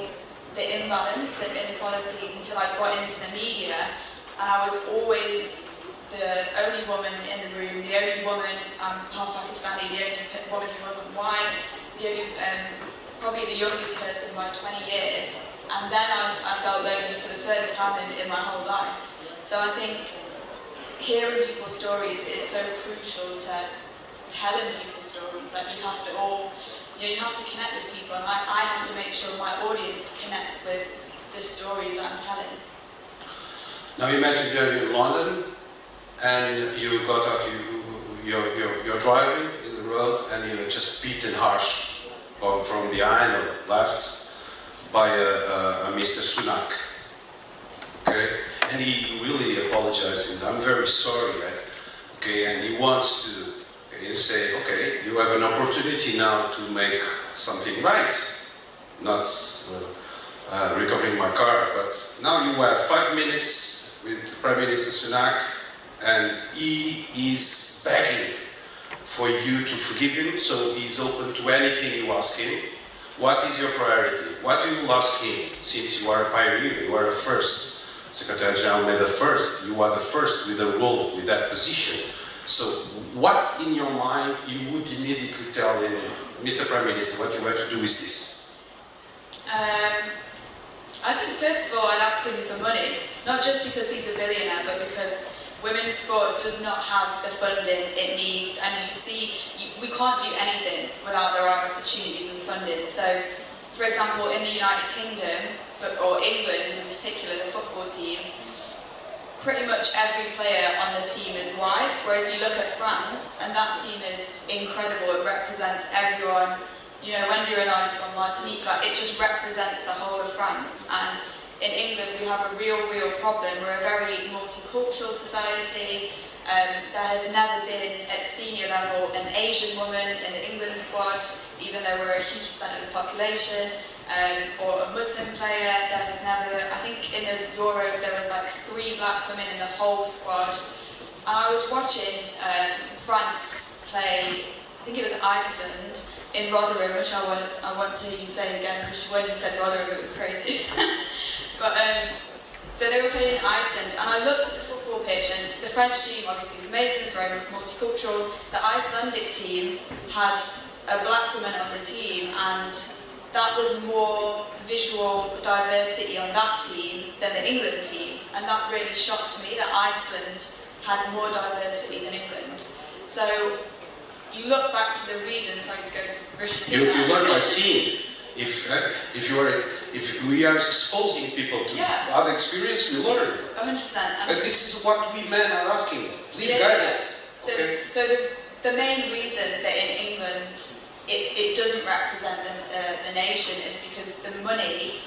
the imbalance of inequality until I got into the media, and I was always the only woman in the room, the only woman half Pakistani, the only woman who wasn't white, the only, probably the youngest person by 20 years, and then I felt lonely for the first time in my whole life. So I think hearing people's stories is so crucial to telling people's stories. Like you have to all, you have to connect with people, and I have to make sure my audience connects with the stories I'm telling. Now imagine you're in London and you got out, you're driving in the road and you're just beaten harsh from behind or left by a Mr. Sunak. Okay? And he really apologized. I'm very sorry, right? Okay, and he wants to say, okay, you have an opportunity now to make something right. Not recovering my car, but now you have 5 minutes with Prime Minister Sunak, and he is begging for you to forgive him, so he's open to anything you ask him. What is your priority? What do you ask him, since you are a pioneer, you are the first? Secretary General made the first, you are the first with a role, with that position. So what in your mind you would immediately tell him, Mr. Prime Minister, what you have to do is this? I think first of all I'd ask him for money, not just because he's a billionaire, but because women's sport does not have the funding it needs, and you see, we can't do anything without the right opportunities and funding. So, for example, in the United Kingdom, or England in particular, the football team, pretty much every player on the team is white, whereas you look at France, and that team is incredible, it represents everyone. You know, when you're an artist from Martinique, like, it just represents the whole of France. And in England we have a real problem. We're a very multicultural society. There has never been, at senior level, an Asian woman in the England squad, even though we're a huge percent of the population, or a Muslim player. There has never, I think in the Euros there was like 3 black women in the whole squad. And I was watching France play, I think it was Iceland, in Rotherham, which I want to hear you say it again, because when you said Rotherham it was crazy. But so they were playing in Iceland, and I looked at the football pitch, and the French team obviously was amazing, it's very multicultural. The Icelandic team had a black woman on the team, and that was more visual diversity on that team than the England team, and that really shocked me that Iceland had more diversity than England. So you look back to the reasons, sorry to go to Rishi Sunak. You learn by seeing. If we are exposing people to other experience, we learn. 100%. And this is what we men are asking. Please guide us. So the main reason that in England it doesn't represent the nation is because the money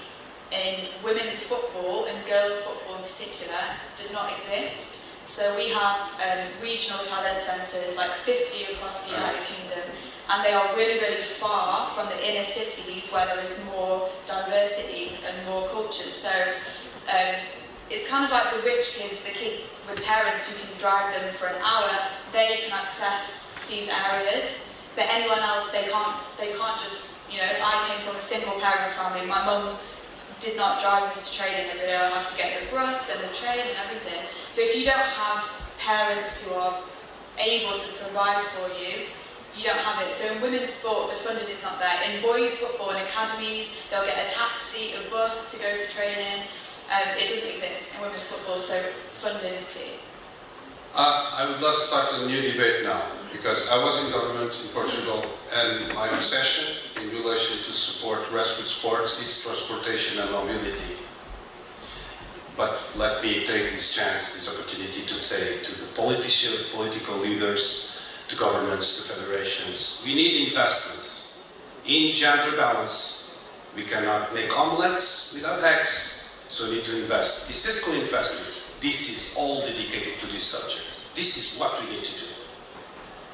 in women's football and girls' football in particular does not exist. So we have regional talent centres, like 50 across the United Kingdom, and they are really far from the inner cities where there is more diversity and more cultures. So it's kind of like the rich kids, the kids with parents who can drive them for an hour, they can access these areas, but anyone else, they can't just, you know, I came from a single parent family, my mum did not drive me to training every day, I have to get the bus and the train and everything. So if you don't have parents who are able to provide for you, you don't have it. So in women's sport, the funding is not there. In boys' football and academies, they'll get a taxi, a bus to go to training. It doesn't exist in women's football, so funding is key. I would love to start a new debate now, because I was in government in Portugal, and my obsession in relation to support grassroots sports is transportation and mobility. But let me take this chance, this opportunity to say to the political leaders, to governments, to federations, we need investment in gender balance. We cannot make omelets without eggs, so we need to invest. Isisco investment. This is all dedicated to this subject. This is what we need to do.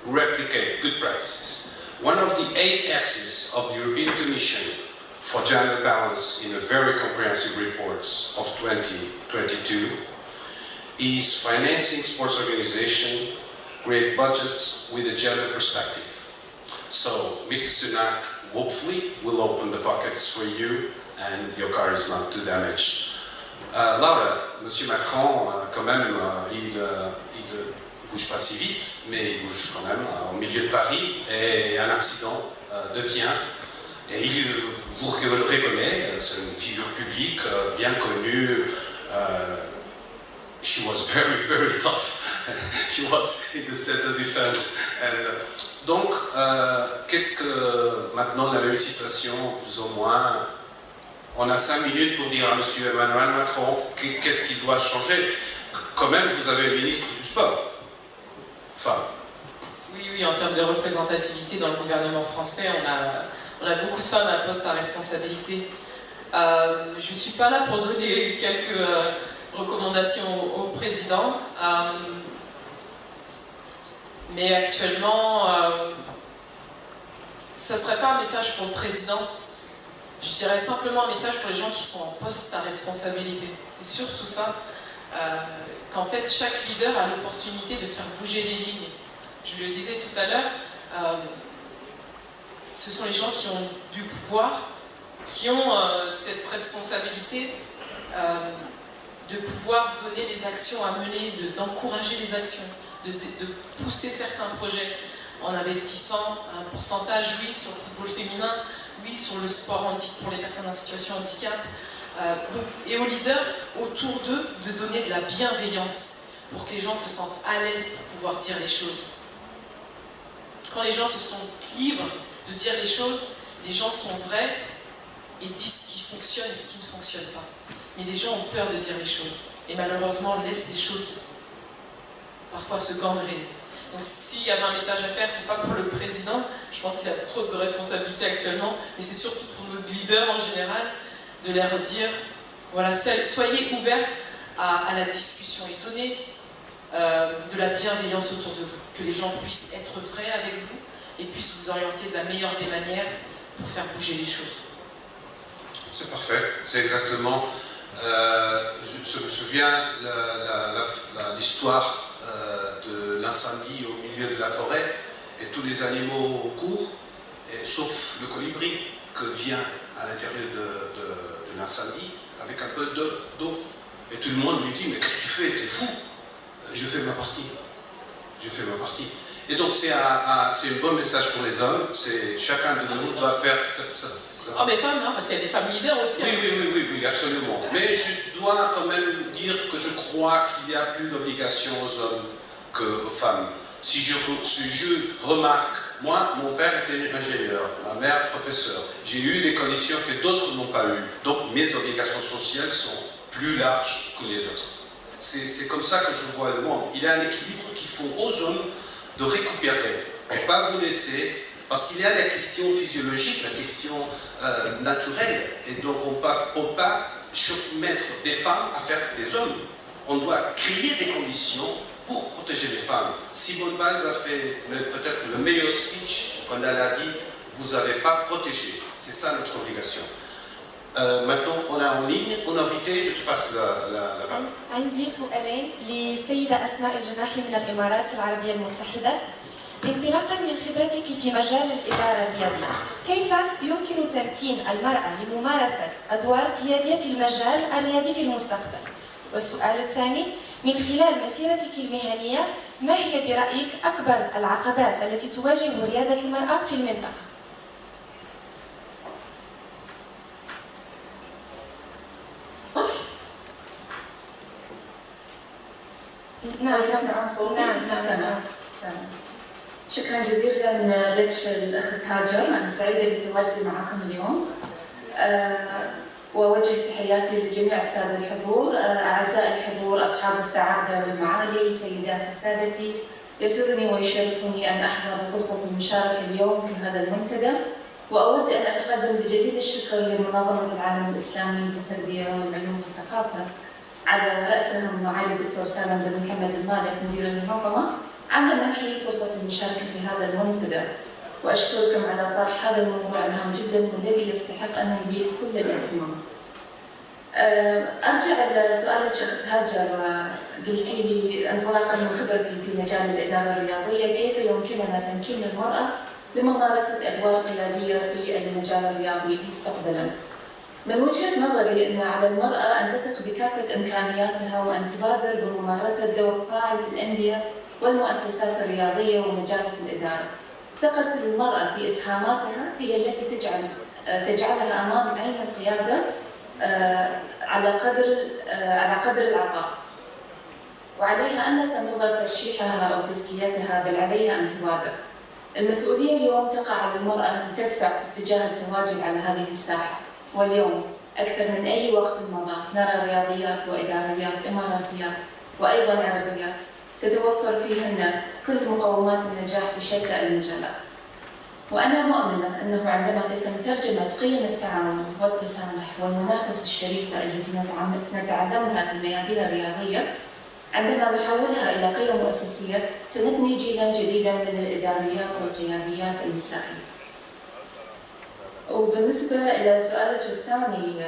Replicate good practices. One of the 8 axes of the European Commission for gender balance in a very comprehensive report of 2022 is financing sports organization, create budgets with a gender perspective. So Mr. Sunak hopefully will open the pockets for you and your car is not too damaged. Laura, Monsieur Macron, quand même, il bouge pas si vite, mais il bouge quand même au milieu de Paris et un accident devient, et il vous le reconnaît, c'est une figure publique bien connue. She was very, very tough. She was in the center defense. And, donc, qu'est-ce que maintenant la même situation, plus ou moins, on a 5 minutes pour dire à M. Emmanuel Macron qu'est-ce qu'il doit changer. Quand même, vous avez le ministre du sport. Femme. Oui, en termes de représentativité dans le gouvernement français, on a beaucoup de femmes à poste à responsabilité. Je ne suis pas là pour donner quelques recommandations au président, mais actuellement, ça ne serait pas un message pour le président. Je dirais simplement un message pour les gens qui sont en poste à responsabilité. C'est surtout ça, qu'en fait chaque leader a l'opportunité de faire bouger les lignes. Je le disais tout à l'heure, ce sont les gens qui ont du pouvoir, qui ont cette responsabilité de pouvoir donner les actions à mener, d'encourager les actions, de pousser certains projets en investissant un pourcentage, oui, sur le football féminin, oui, sur le sport pour les personnes en situation de handicap, et aux leaders autour d'eux de donner de la bienveillance pour que les gens se sentent à l'aise pour pouvoir dire les choses. Quand les gens se sentent libres de dire les choses, les gens sont vrais et disent ce qui fonctionne et ce qui ne fonctionne pas. Mais les gens ont peur de dire les choses et malheureusement on laisse les choses parfois se gangréner. Donc s'il y avait un message à faire, c'est pas pour le président, je pense qu'il a trop de responsabilités actuellement, mais c'est surtout pour nos leaders en général, de leur dire, voilà, soyez ouverts à la discussion et donnez de la bienveillance autour de vous, que les gens puissent être vrais avec vous et puissent vous orienter de la meilleure des manières pour faire bouger les choses. C'est parfait, c'est exactement... je me souviens l'histoire de l'incendie au milieu de la forêt et tous les animaux courent, sauf le colibri que vient à l'intérieur de l'incendie avec un peu d'eau. Et tout le monde lui dit, mais qu'est-ce que tu fais? T'es fou? Je fais ma partie. Je fais ma partie. Et donc c'est un bon message pour les hommes, chacun de nous doit faire ça. Oh mais femmes, hein, parce qu'il y a des femmes leaders aussi. Oui, hein. oui, absolument. Mais je dois quand même dire que je crois qu'il y a plus d'obligations aux hommes qu'aux femmes. Si je remarque, moi, mon père était ingénieur, ma mère professeur. J'ai eu des conditions que d'autres n'ont pas eues. Donc mes obligations sociales sont plus larges que les autres. C'est comme ça que je vois le monde. Il y a un équilibre qu'il faut aux hommes de récupérer, et pas vous laisser, parce qu'il y a la question physiologique, la question naturelle, et donc on ne peut pas mettre des femmes à faire des hommes. On doit créer des conditions pour protéger les femmes. Simone Biles a fait peut-être le meilleur speech quand elle a dit « vous n'avez pas protégé ». C'est ça notre obligation. maintenant on a en ligne un invité, je te passe la parole. عندي سؤالين للسيدة أسماء الجناحي من الإمارات العربية المتحدة. انطلاقا من خبرتك في مجال الإدارة الرياضية، كيف يمكن تمكين المرأة لممارسة أدوار قيادية في المجال الرياضي في المستقبل؟ والسؤال الثاني، من خلال مسيرتك المهنية، ما هي برأيك أكبر العقبات التي تواجه ريادة المرأة في المنطقة؟ نعم. شكرا جزيلا لك الأخت هاجر، أنا سعيدة بتواجدي معكم اليوم. وأوجه تحياتي لجميع السادة الحضور، أعزائي الحضور، أصحاب السعادة والمعالي، سيداتي سادتي، يسرني ويشرفني أن أحضر فرصة المشاركة اليوم في هذا المنتدى، وأود أن أتقدم بجزيل الشكر لمنظمة العالم الإسلامي للتربية والعلوم والثقافة على رأسها معالي الدكتور سالم بن محمد المالك مدير المنظمة على منح لي فرصة المشاركة في هذا المنتدى، وأشكركم على طرح هذا الموضوع الهام جدا والذي يستحق أن يبيه كل الاهتمام. أرجع لسؤالك أخت هاجر، قلتي لي انطلاقا من خبرتي في مجال الإدارة الرياضية كيف يمكننا تمكين المرأة لممارسة أدوار قيادية في المجال الرياضي مستقبلا. من وجهة نظري أن على المرأة أن تثق بكافة إمكانياتها وأن تبادر بممارسة دور فاعل في الأندية والمؤسسات الرياضية ومجالس الإدارة. ثقة المرأة في إسهاماتها هي التي تجعلها أمام عين القيادة على قدر العطاء، وعليها أن لا تنتظر ترشيحها أو تزكيتها، بل عليها أن تبادر. المسؤولية اليوم تقع على المرأة لتدفع في اتجاه التواجد على هذه الساحة، واليوم أكثر من أي وقت مضى نرى رياضيات وإداريات إماراتيات وأيضاً عربيات تتوفر فيهن كل مقومات النجاح بشتى المجالات. وأنا مؤمنة أنه عندما تتم ترجمة قيم التعاون والتسامح والمنافسة الشريفة التي نتعلمها في الميادين الرياضية، عندما نحولها إلى قيم مؤسسية سنبني جيلاً جديداً من الإداريات والقياديات النسائية. وبالنسبة إلى سؤالك الثاني،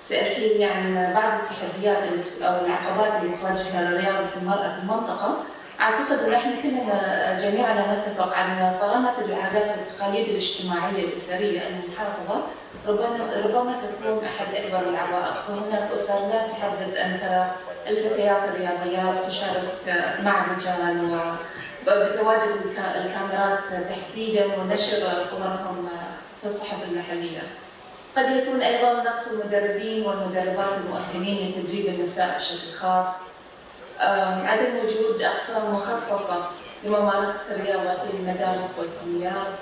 سألتيني عن بعض التحديات أو العقبات اللي تواجهها رياضة المرأة في المنطقة. أعتقد أن إحنا كلنا جميعنا نتفق عن صرامة العادات والتقاليد الاجتماعية الأسرية المحافظة ربما تكون أحد أكبر العوائق، وهناك أسر لا تحدد أن ترى الفتيات الرياضيات تشارك مع الرجال وبتواجد الكاميرات تحديدا ونشر صورهم في الصحف المحلية. قد يكون أيضا نقص المدربين والمدربات المؤهلين لتدريب النساء بشكل خاص، عدم وجود أقسام مخصصة لممارسة الرياضة في المدارس والكليات،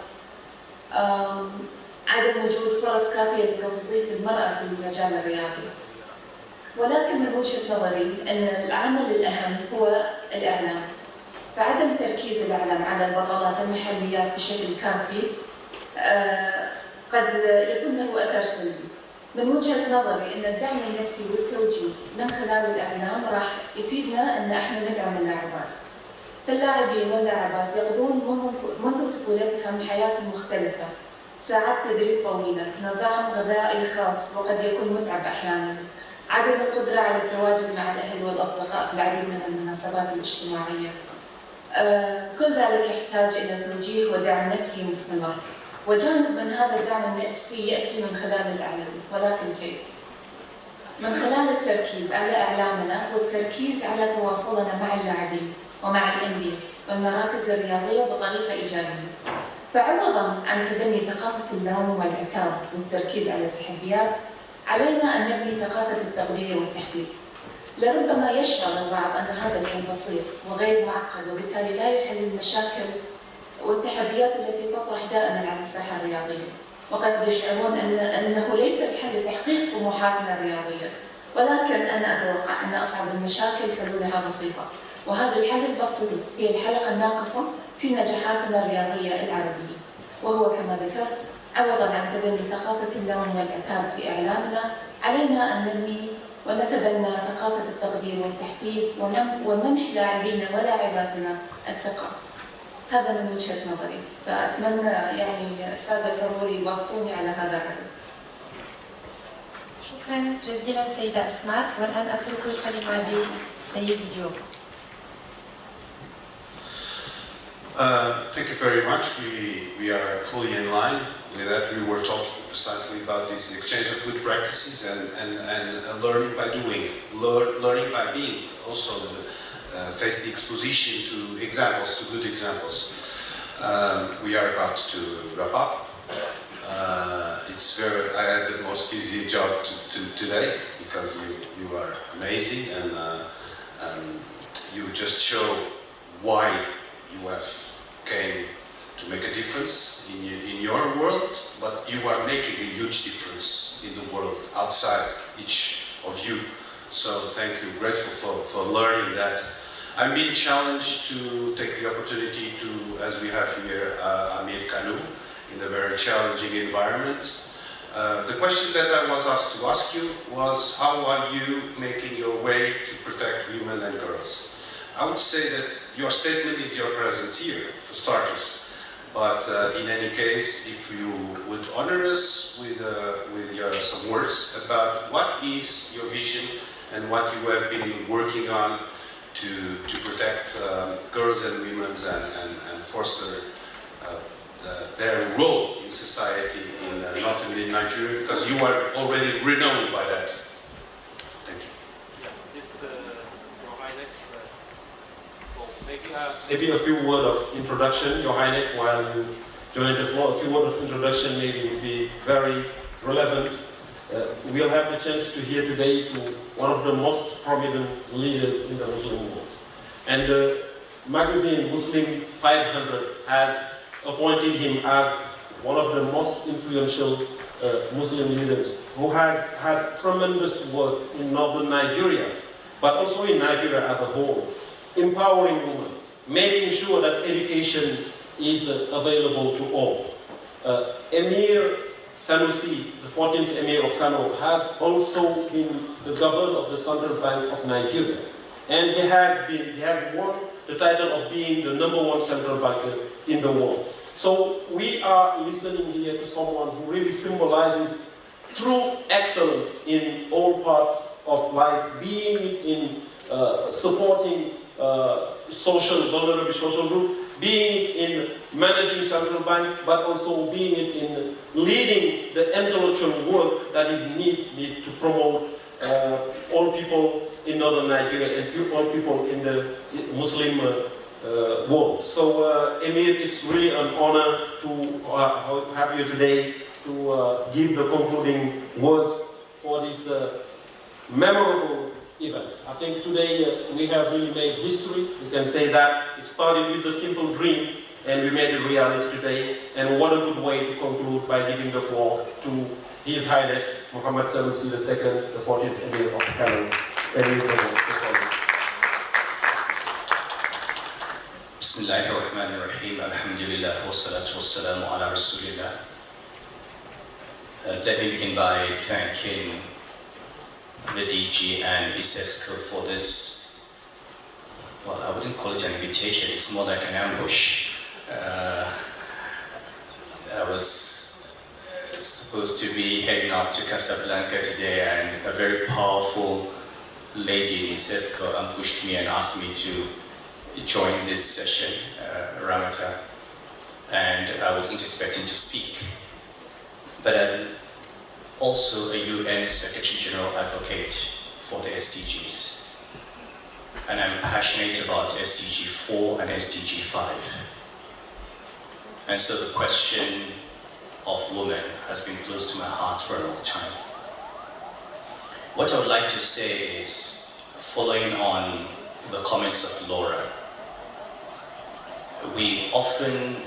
عدم وجود فرص كافية لتوظيف المرأة في المجال الرياضي. ولكن من وجهة نظري أن العامل الأهم هو الإعلام، فعدم تركيز الإعلام على البطلات المحليات بشكل كافي قد يكون له أثر سلبي. من وجهة نظري أن الدعم النفسي والتوجيه من خلال الإعلام راح يفيدنا أن احنا ندعم اللاعبات. فاللاعبين واللاعبات يقضون منذ طفولتهم حياة مختلفة، ساعات تدريب طويلة، نظام غذائي خاص وقد يكون متعب أحيانا، عدم القدرة على التواجد مع الأهل والأصدقاء في العديد من المناسبات الاجتماعية. كل ذلك يحتاج إلى توجيه ودعم نفسي مستمر، وجانب من هذا الدعم النفسي يأتي من خلال الإعلام. ولكن كيف؟ من خلال التركيز على إعلامنا والتركيز على تواصلنا مع اللاعبين ومع الأندية والمراكز الرياضية بطريقة إيجابية. فعوضاً عن تبني ثقافة اللوم والعتاب والتركيز على التحديات، علينا أن نبني ثقافة التقدير والتحفيز. لربما يشعر البعض أن هذا الأمر بسيط وغير معقد وبالتالي لا يحل المشاكل والتحديات التي تطرح دائما على الساحة الرياضية، وقد يشعرون أنه ليس الحل تحقيق طموحاتنا الرياضية، ولكن أنا أتوقع أن أصعب المشاكل حلولها بسيطة، وهذا الحل البسيط هي الحلقة الناقصة في نجاحاتنا الرياضية العربية، وهو كما ذكرت عوضا عن تبني ثقافة اللوم والعتاب في إعلامنا، علينا أن نبني ونتبنى ثقافة التقدير والتحفيز ومنح لاعبينا ولاعباتنا الثقة. هذا من وجهة نظري، فأتمنى يعني السادة الحضور يوافقوني على هذا الرأي. شكرا جزيلا سيدة أسماء، والآن أترك الكلمة للسيد ديوب. Thank you very much. We are fully in line with that. We were talking precisely about this exchange of good practices and learning by doing, learning by being. Also face the exposition to examples, to good examples. We are about to wrap up. I had the most easy job today because you are amazing and you just show why you have came to make a difference in your world, but you are making a huge difference in the world outside each of you. So thank you, grateful for learning that. I'm being challenged to take the opportunity to, as we have here, Amir Kanu, in a very challenging environment. The question that I was asked to ask you was, how are you making your way to protect women and girls? I would say that your statement is your presence here, for starters. But in any case, if you would honor us with some words about what is your vision and what you have been working on to protect girls and women and foster their role in society in northern Nigeria, because you are already renowned by that. Thank you. Your Highness, maybe a few words of introduction, Your Highness, while you join the floor. A few words of introduction maybe would be very relevant. We'll have the chance to hear today to one of the most prominent leaders in the Muslim world. And the magazine Muslim 500 has appointed him as one of the most influential Muslim leaders who has had tremendous work in northern Nigeria, but also in Nigeria as a whole, empowering women, making sure that education is available to all. Emir Sanusi, the 14th Emir of Kano, has also been the governor of the Central Bank of Nigeria. And he has won the title of being the #1 central banker in the world. So we are listening here to someone who really symbolizes true excellence in all parts of life, being in supporting vulnerable social group, being in managing central banks, but also being in leading the intellectual work that is needed to promote all people in northern Nigeria and all people in the Muslim world. So Emir, it's really an honor to have you today to give the concluding words for this memorable event. I think today we have really made history. We can say that it started with a simple dream and we made it reality today. And what a good way to conclude by giving the floor to His Highness Muhammad Sanusi II, the 14th Emir of Kano. Bismillahirrahmanirrahim. Alhamdulillah. Wassalatu wassalamu ala Rasulillah. Let me begin by thanking the DG and ISESCO for this, well, I wouldn't call it an invitation, it's more like an ambush. I was supposed to be heading out to Casablanca today, and a very powerful lady in ISESCO ambushed me and asked me to join this session, Ramata, and I wasn't expecting to speak. But I'm also a UN Secretary General Advocate for the SDGs, and I'm passionate about SDG 4 and SDG 5. And so the question of women has been close to my heart for a long time. What I would like to say is, following on the comments of Laura, we often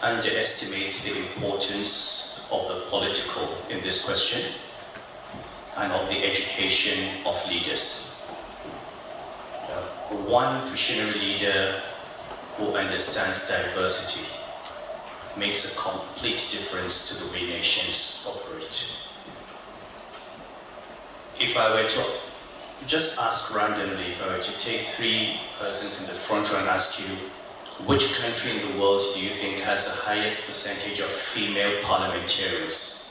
underestimate the importance of the political in this question and of the education of leaders. One visionary leader who understands diversity makes a complete difference to the way nations operate. If I were to just ask randomly, if I were to take 3 persons in the front row and ask you, which country in the world do you think has the highest percentage of female parliamentarians?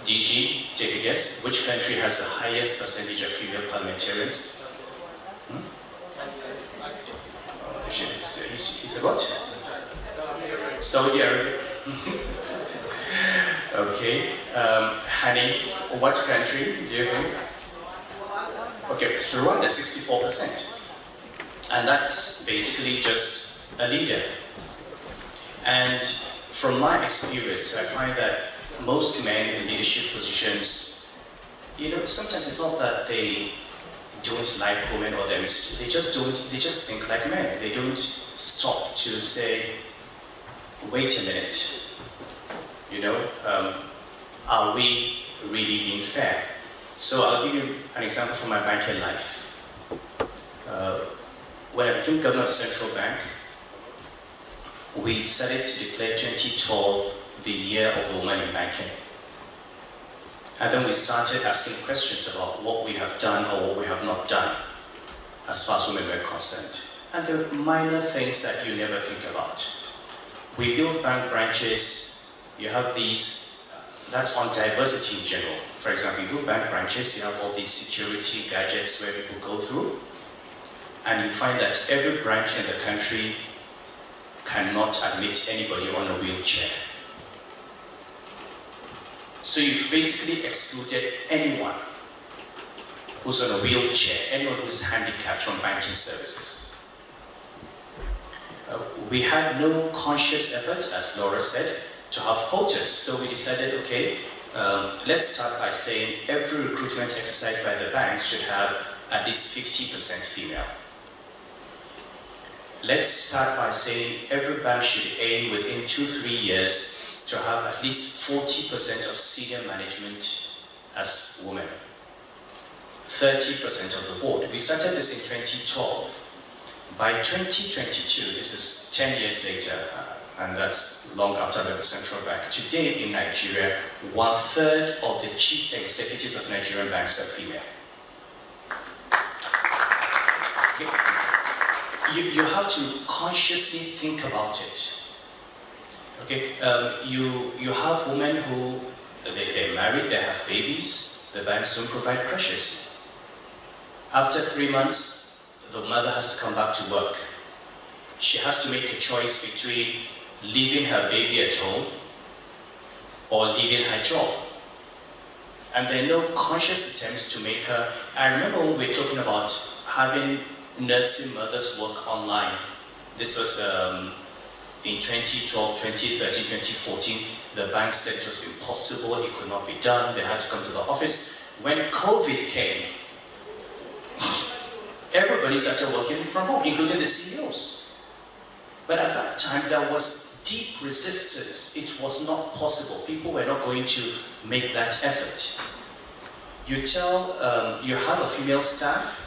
DG, take a guess. Which country has the highest percentage of female parliamentarians? He's about Saudi Arabia. Okay. Hani, what country do you think? Okay, it's Rwanda, 64%. And that's basically just a leader. And from my experience, I find that most men in leadership positions, sometimes it's not that they don't like women or they just think like men. They don't stop to say, wait a minute, are we really being fair? So I'll give you an example from my banking life. When I became governor of Central Bank, we decided to declare 2012 the year of the woman in banking. And then we started asking questions about what we have done or what we have not done as far as women were concerned. and the minor things that you never think about. We build bank branches, you have these, that's on diversity in general. For example, you build bank branches, you have all these security gadgets where people go through, and you find that every branch in the country cannot admit anybody on a wheelchair. So you've basically excluded anyone who's on a wheelchair, anyone who's handicapped from banking services. We had no conscious effort, as Laura said, to have quotas. So we decided, okay, let's start by saying every recruitment exercise by the banks should have at least 50% female. Let's start by saying every bank should aim within 2-3 years to have at least 40% of senior management as women, 30% of the board. We started this in 2012. By 2022, this is 10 years later, and that's long after the central bank. Today in Nigeria, 1/3 of the chief executives of Nigerian banks are female. Okay. You have to consciously think about it. Okay, you have women who, they're married, they have babies, the banks don't provide creches. After 3 months, the mother has to come back to work. She has to make a choice between leaving her baby at home or leaving her job. And there are no conscious attempts to make her, I remember when we were talking about having nursing mothers work online. This was in 2012, 2013, 2014. The bank said it was impossible, it could not be done, they had to come to the office. When COVID came, everybody started working from home, including the CEOs. But at that time, there was deep resistance. It was not possible. People were not going to make that effort. You tell, you have a female staff,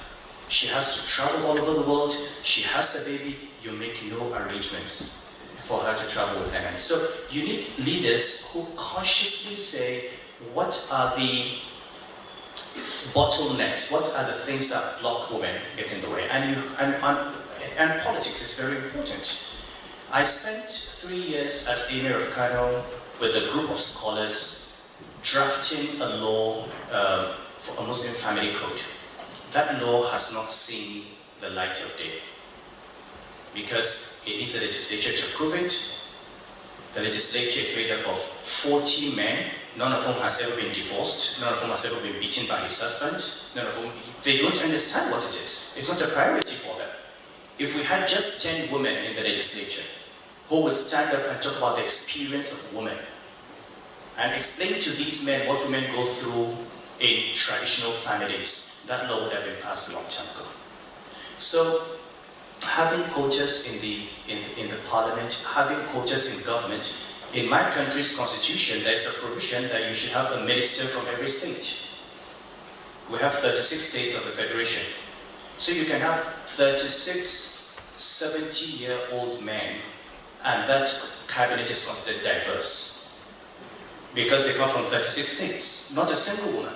she has to travel all over the world, she has a baby, you make no arrangements for her to travel with her. So you need leaders who consciously say, what are the bottlenecks, what are the things that block women get in the way? And politics is very important. I spent 3 years as Emir of Kano with a group of scholars drafting a law for a Muslim family code. That law has not seen the light of day because it needs the legislature to approve it. The legislature is made up of 40 men, none of whom has ever been divorced, none of whom has ever been beaten by his husband, none of whom, they don't understand what it is. It's not a priority for them. If we had just 10 women in the legislature who would stand up and talk about the experience of women and explain to these men what women go through in traditional families, that law would have been passed a long time ago. So having quotas in the parliament, having quotas in government, in my country's constitution, there's a provision that you should have a minister from every state. We have 36 states of the federation. So you can have 36 70-year-old men, and that cabinet is considered diverse because they come from 36 states, not a single woman.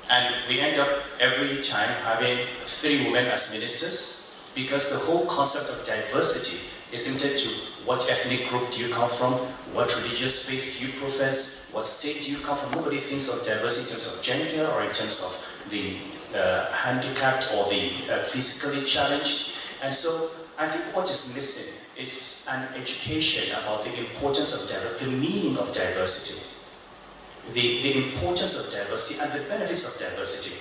And we end up every time having 3 women as ministers because the whole concept of diversity is limited to what ethnic group do you come from, what religious faith do you profess, what state do you come from. Nobody thinks of diversity in terms of gender or in terms of the handicapped or the physically challenged. And so I think what is missing is an education about the importance of diversity, the meaning of diversity, the importance of diversity and the benefits of diversity.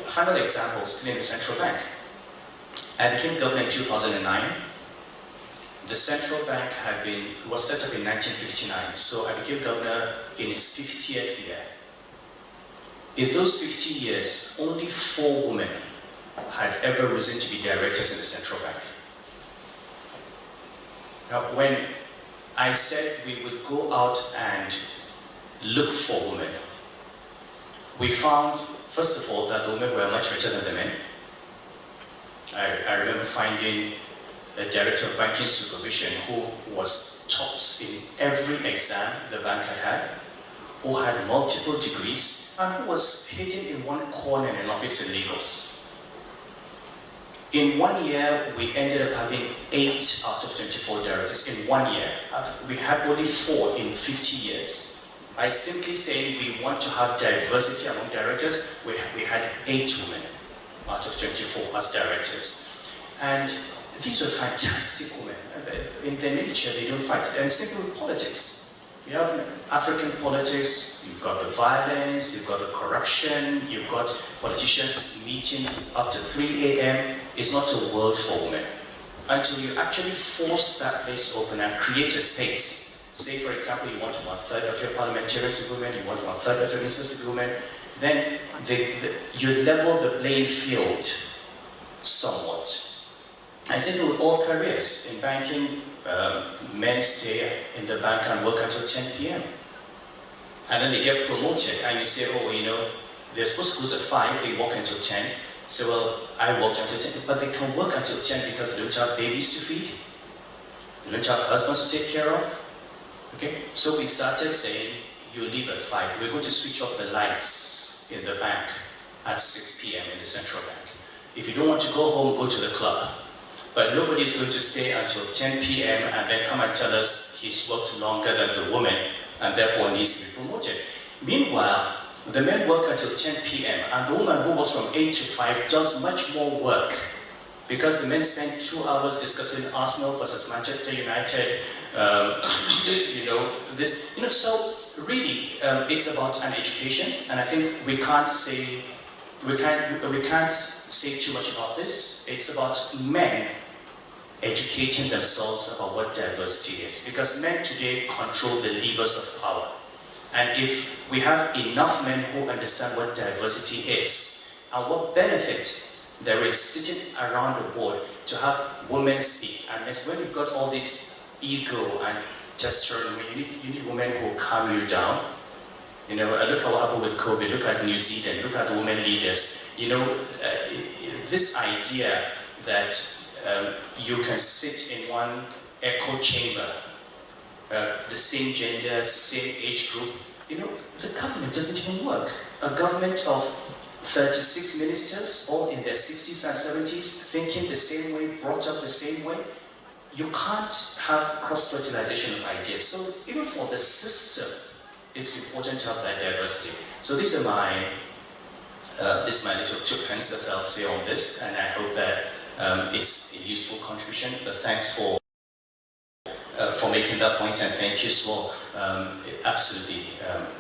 Final example, still in the central bank. I became governor in 2009. The central bank was set up in 1959, so I became governor in its 50th year. In those 50 years, only 4 women had ever risen to be directors in the central bank. Now, when I said we would go out and look for women, we found, first of all, that the women were much better than the men. I remember finding a director of banking supervision who was tops in every exam the bank had, who had multiple degrees, and who was hidden in one corner in an office in Lagos. In 1 year, we ended up having 8 out of 24 directors in 1 year. We had only 4 in 50 years. By simply saying we want to have diversity among directors, we had 8 women out of 24 as directors. And these were fantastic women. In their nature, they don't fight. And same with politics. You have African politics, you've got the violence, you've got the corruption, you've got politicians meeting up to 3 a.m. It's not a world for women. Until you actually force that place open and create a space. Say, for example, you want 1/3 of your parliamentarians to be women, you want 1/3 of your ministers to be women, then you level the playing field somewhat. I think with all careers, in banking, men stay in the bank and work until 10 p.m. And then they get promoted, and you say, oh, you know, they're supposed to close at 5, they work until 10. So, well, I worked until 10, but they can work until 10 because they don't have babies to feed, they don't have husbands to take care of. Okay? So we started saying, you leave at 5. We're going to switch off the lights in the bank at 6 p.m. in the central bank. If you don't want to go home, go to the club. But nobody is going to stay until 10 p.m. and then come and tell us he's worked longer than the woman and therefore needs to be promoted. Meanwhile, the men work until 10 p.m. and the woman who works from 8 to 5 does much more work because the men spend 2 hours discussing Arsenal versus Manchester United. So really, it's about an education, and I think we can't say too much about this. It's about men educating themselves about what diversity is, because men today control the levers of power. And if we have enough men who understand what diversity is and what benefit there is sitting around the board to have women speak, and when you've got all this ego and testosterone, you need women who will calm you down. You know, look at what happened with COVID, look at New Zealand, look at the women leaders. You know, this idea that you can sit in one echo chamber, the same gender, same age group, you know, the government doesn't even work. A government of 36 ministers, all in their 60s and 70s, thinking the same way, brought up the same way, you can't have cross-fertilization of ideas. So even for the system, it's important to have that diversity. So these are my little 2 pence that I'll say on this, and I hope that it's a useful contribution. But thanks for making that point, and thank you as well. Absolutely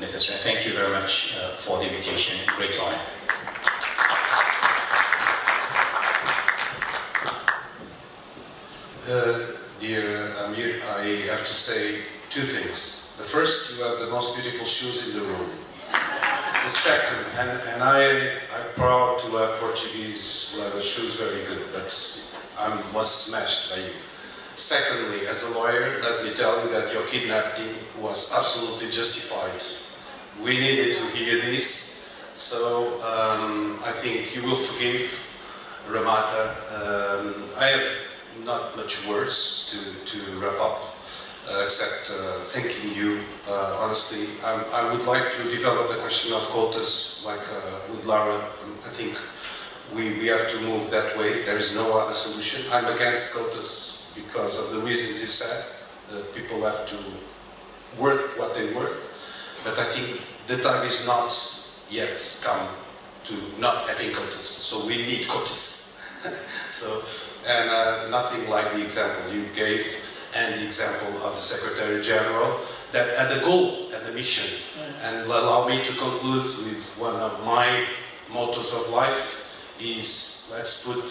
necessary. Thank you very much for the invitation. Great honor. Dear Amir, I have to say 2 things. The first, you have the most beautiful shoes in the room. The second, and I'm proud to have Portuguese leather shoes, very good, but I was smashed by you. Secondly, as a lawyer, let me tell you that your kidnapping was absolutely justified. We needed to hear this, so I think you will forgive Ramata. I have not much words to wrap up, except thanking you, honestly. I would like to develop the question of quotas, like with Lara. I think we have to move that way. There is no other solution. I'm against quotas because of the reasons you said. People have to worth what they're worth. But I think the time is not yet come to not having quotas. So we need quotas. And nothing like the example you gave and the example of the Secretary General that had a goal and a mission. And allow me to conclude with one of my mottos of life is let's put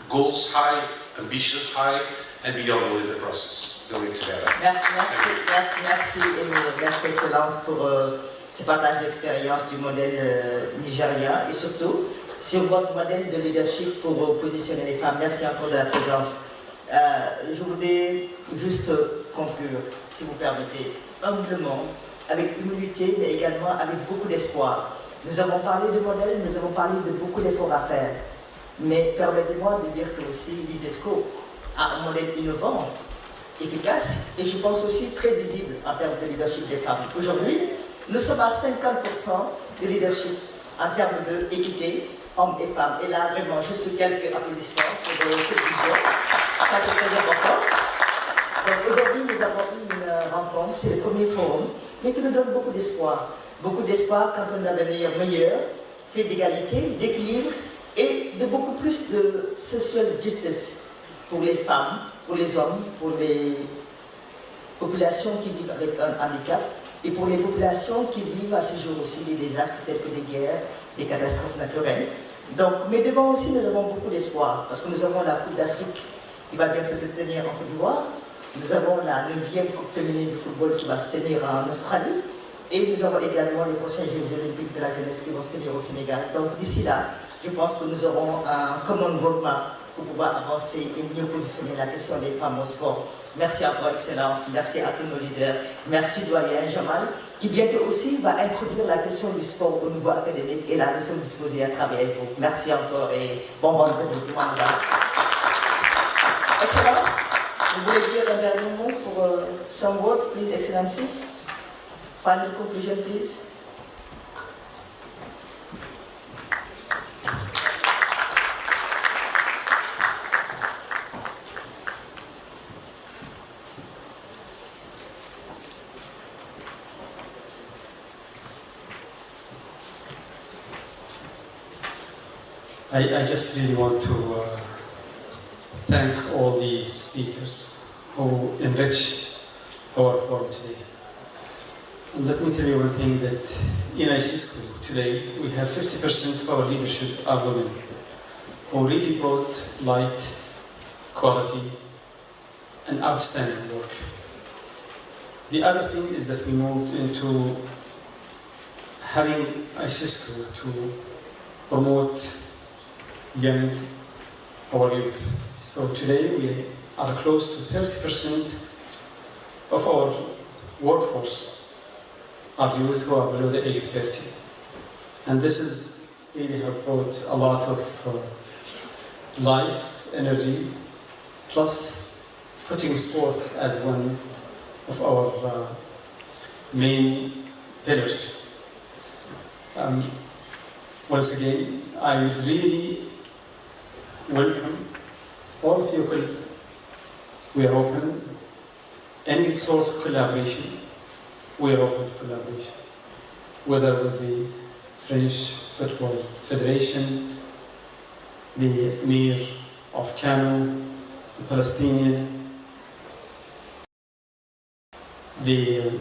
goals high, ambitions high, and be humble in the process, going together. Merci Émile, merci Excellence pour ce partage d'expérience du modèle nigérien et surtout sur votre modèle de leadership pour positionner les femmes. Merci encore de la présence. Je voulais juste conclure, si vous permettez, humblement, avec humilité, mais également avec beaucoup d'espoir. Nous avons parlé de modèle, nous avons parlé de beaucoup d'efforts à faire. Mais permettez-moi de dire que aussi l'ISESCO a un modèle innovant, efficace et je pense aussi très visible en termes de leadership des femmes. Aujourd'hui, nous sommes à 50% de leadership en termes d'équité, hommes et femmes. Et là, vraiment, juste quelques applaudissements pour cette vision. Ça, c'est très important. Donc aujourd'hui, nous avons eu une rencontre, c'est le premier forum, mais qui nous donne beaucoup d'espoir. Beaucoup d'espoir quant à un avenir meilleur, fait d'égalité, d'équilibre et de beaucoup plus de social justice pour les femmes, pour les hommes, pour les populations qui vivent avec un handicap et pour les populations qui vivent à ce jour aussi des désastres tels que des guerres, des catastrophes naturelles. Donc, mais devant aussi, nous avons beaucoup d'espoir parce que nous avons la Coupe d'Afrique qui va bien se tenir en Côte d'Ivoire. Nous avons la 9e Coupe féminine de football qui va se tenir en Australie. Et nous avons également les prochains Jeux olympiques de la jeunesse qui vont se tenir au Sénégal. Donc d'ici là, je pense que nous aurons un common roadmap pour pouvoir avancer et mieux positionner la question des femmes au sport. Merci encore, Excellence. Merci à tous nos leaders. Merci, doyen Jamal, qui bientôt aussi va introduire la question du sport au niveau académique. Et là, nous sommes disposés à travailler pour. Merci encore et bon vendredi. Excellence, vous voulez dire un dernier mot pour some word, please, Excellency? Final conclusion, please. I just really want to thank all the speakers who enrich our forum today. And let me tell you one thing, that in ISISCO today, we have 50% of our leadership are women who really brought light, quality, and outstanding work. The other thing is that we moved into having ISISCO to promote our youth. So today we are close to 30% of our workforce are youth who are below the age of 30. And this is really have brought a lot of life, energy, plus putting sport as one of our main pillars. Once again, I would really welcome all of you. We are open. Any sort of collaboration, we are open to collaboration. Whether with the French Football Federation, the Emir of Kano, the Palestinian, the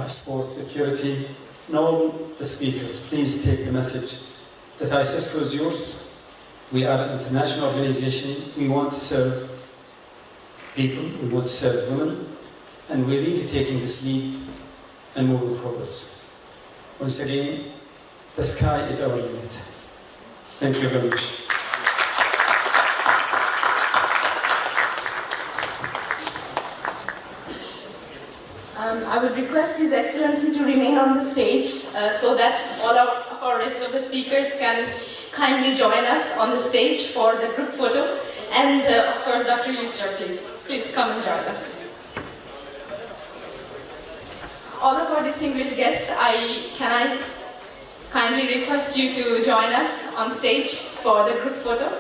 sport security, and all the speakers, please take the message that ISISCO is yours. We are an international organization. We want to serve people, we want to serve women, and we're really taking this lead and moving forwards. Once again, the sky is our limit. Thank you very much. I would request His Excellency to remain on the stage so that all of our rest of the speakers can kindly join us on the stage for the group photo. And of course, Dr. Yusra, please come and join us. All of our distinguished guests, can I kindly request you to join us on stage for the group photo.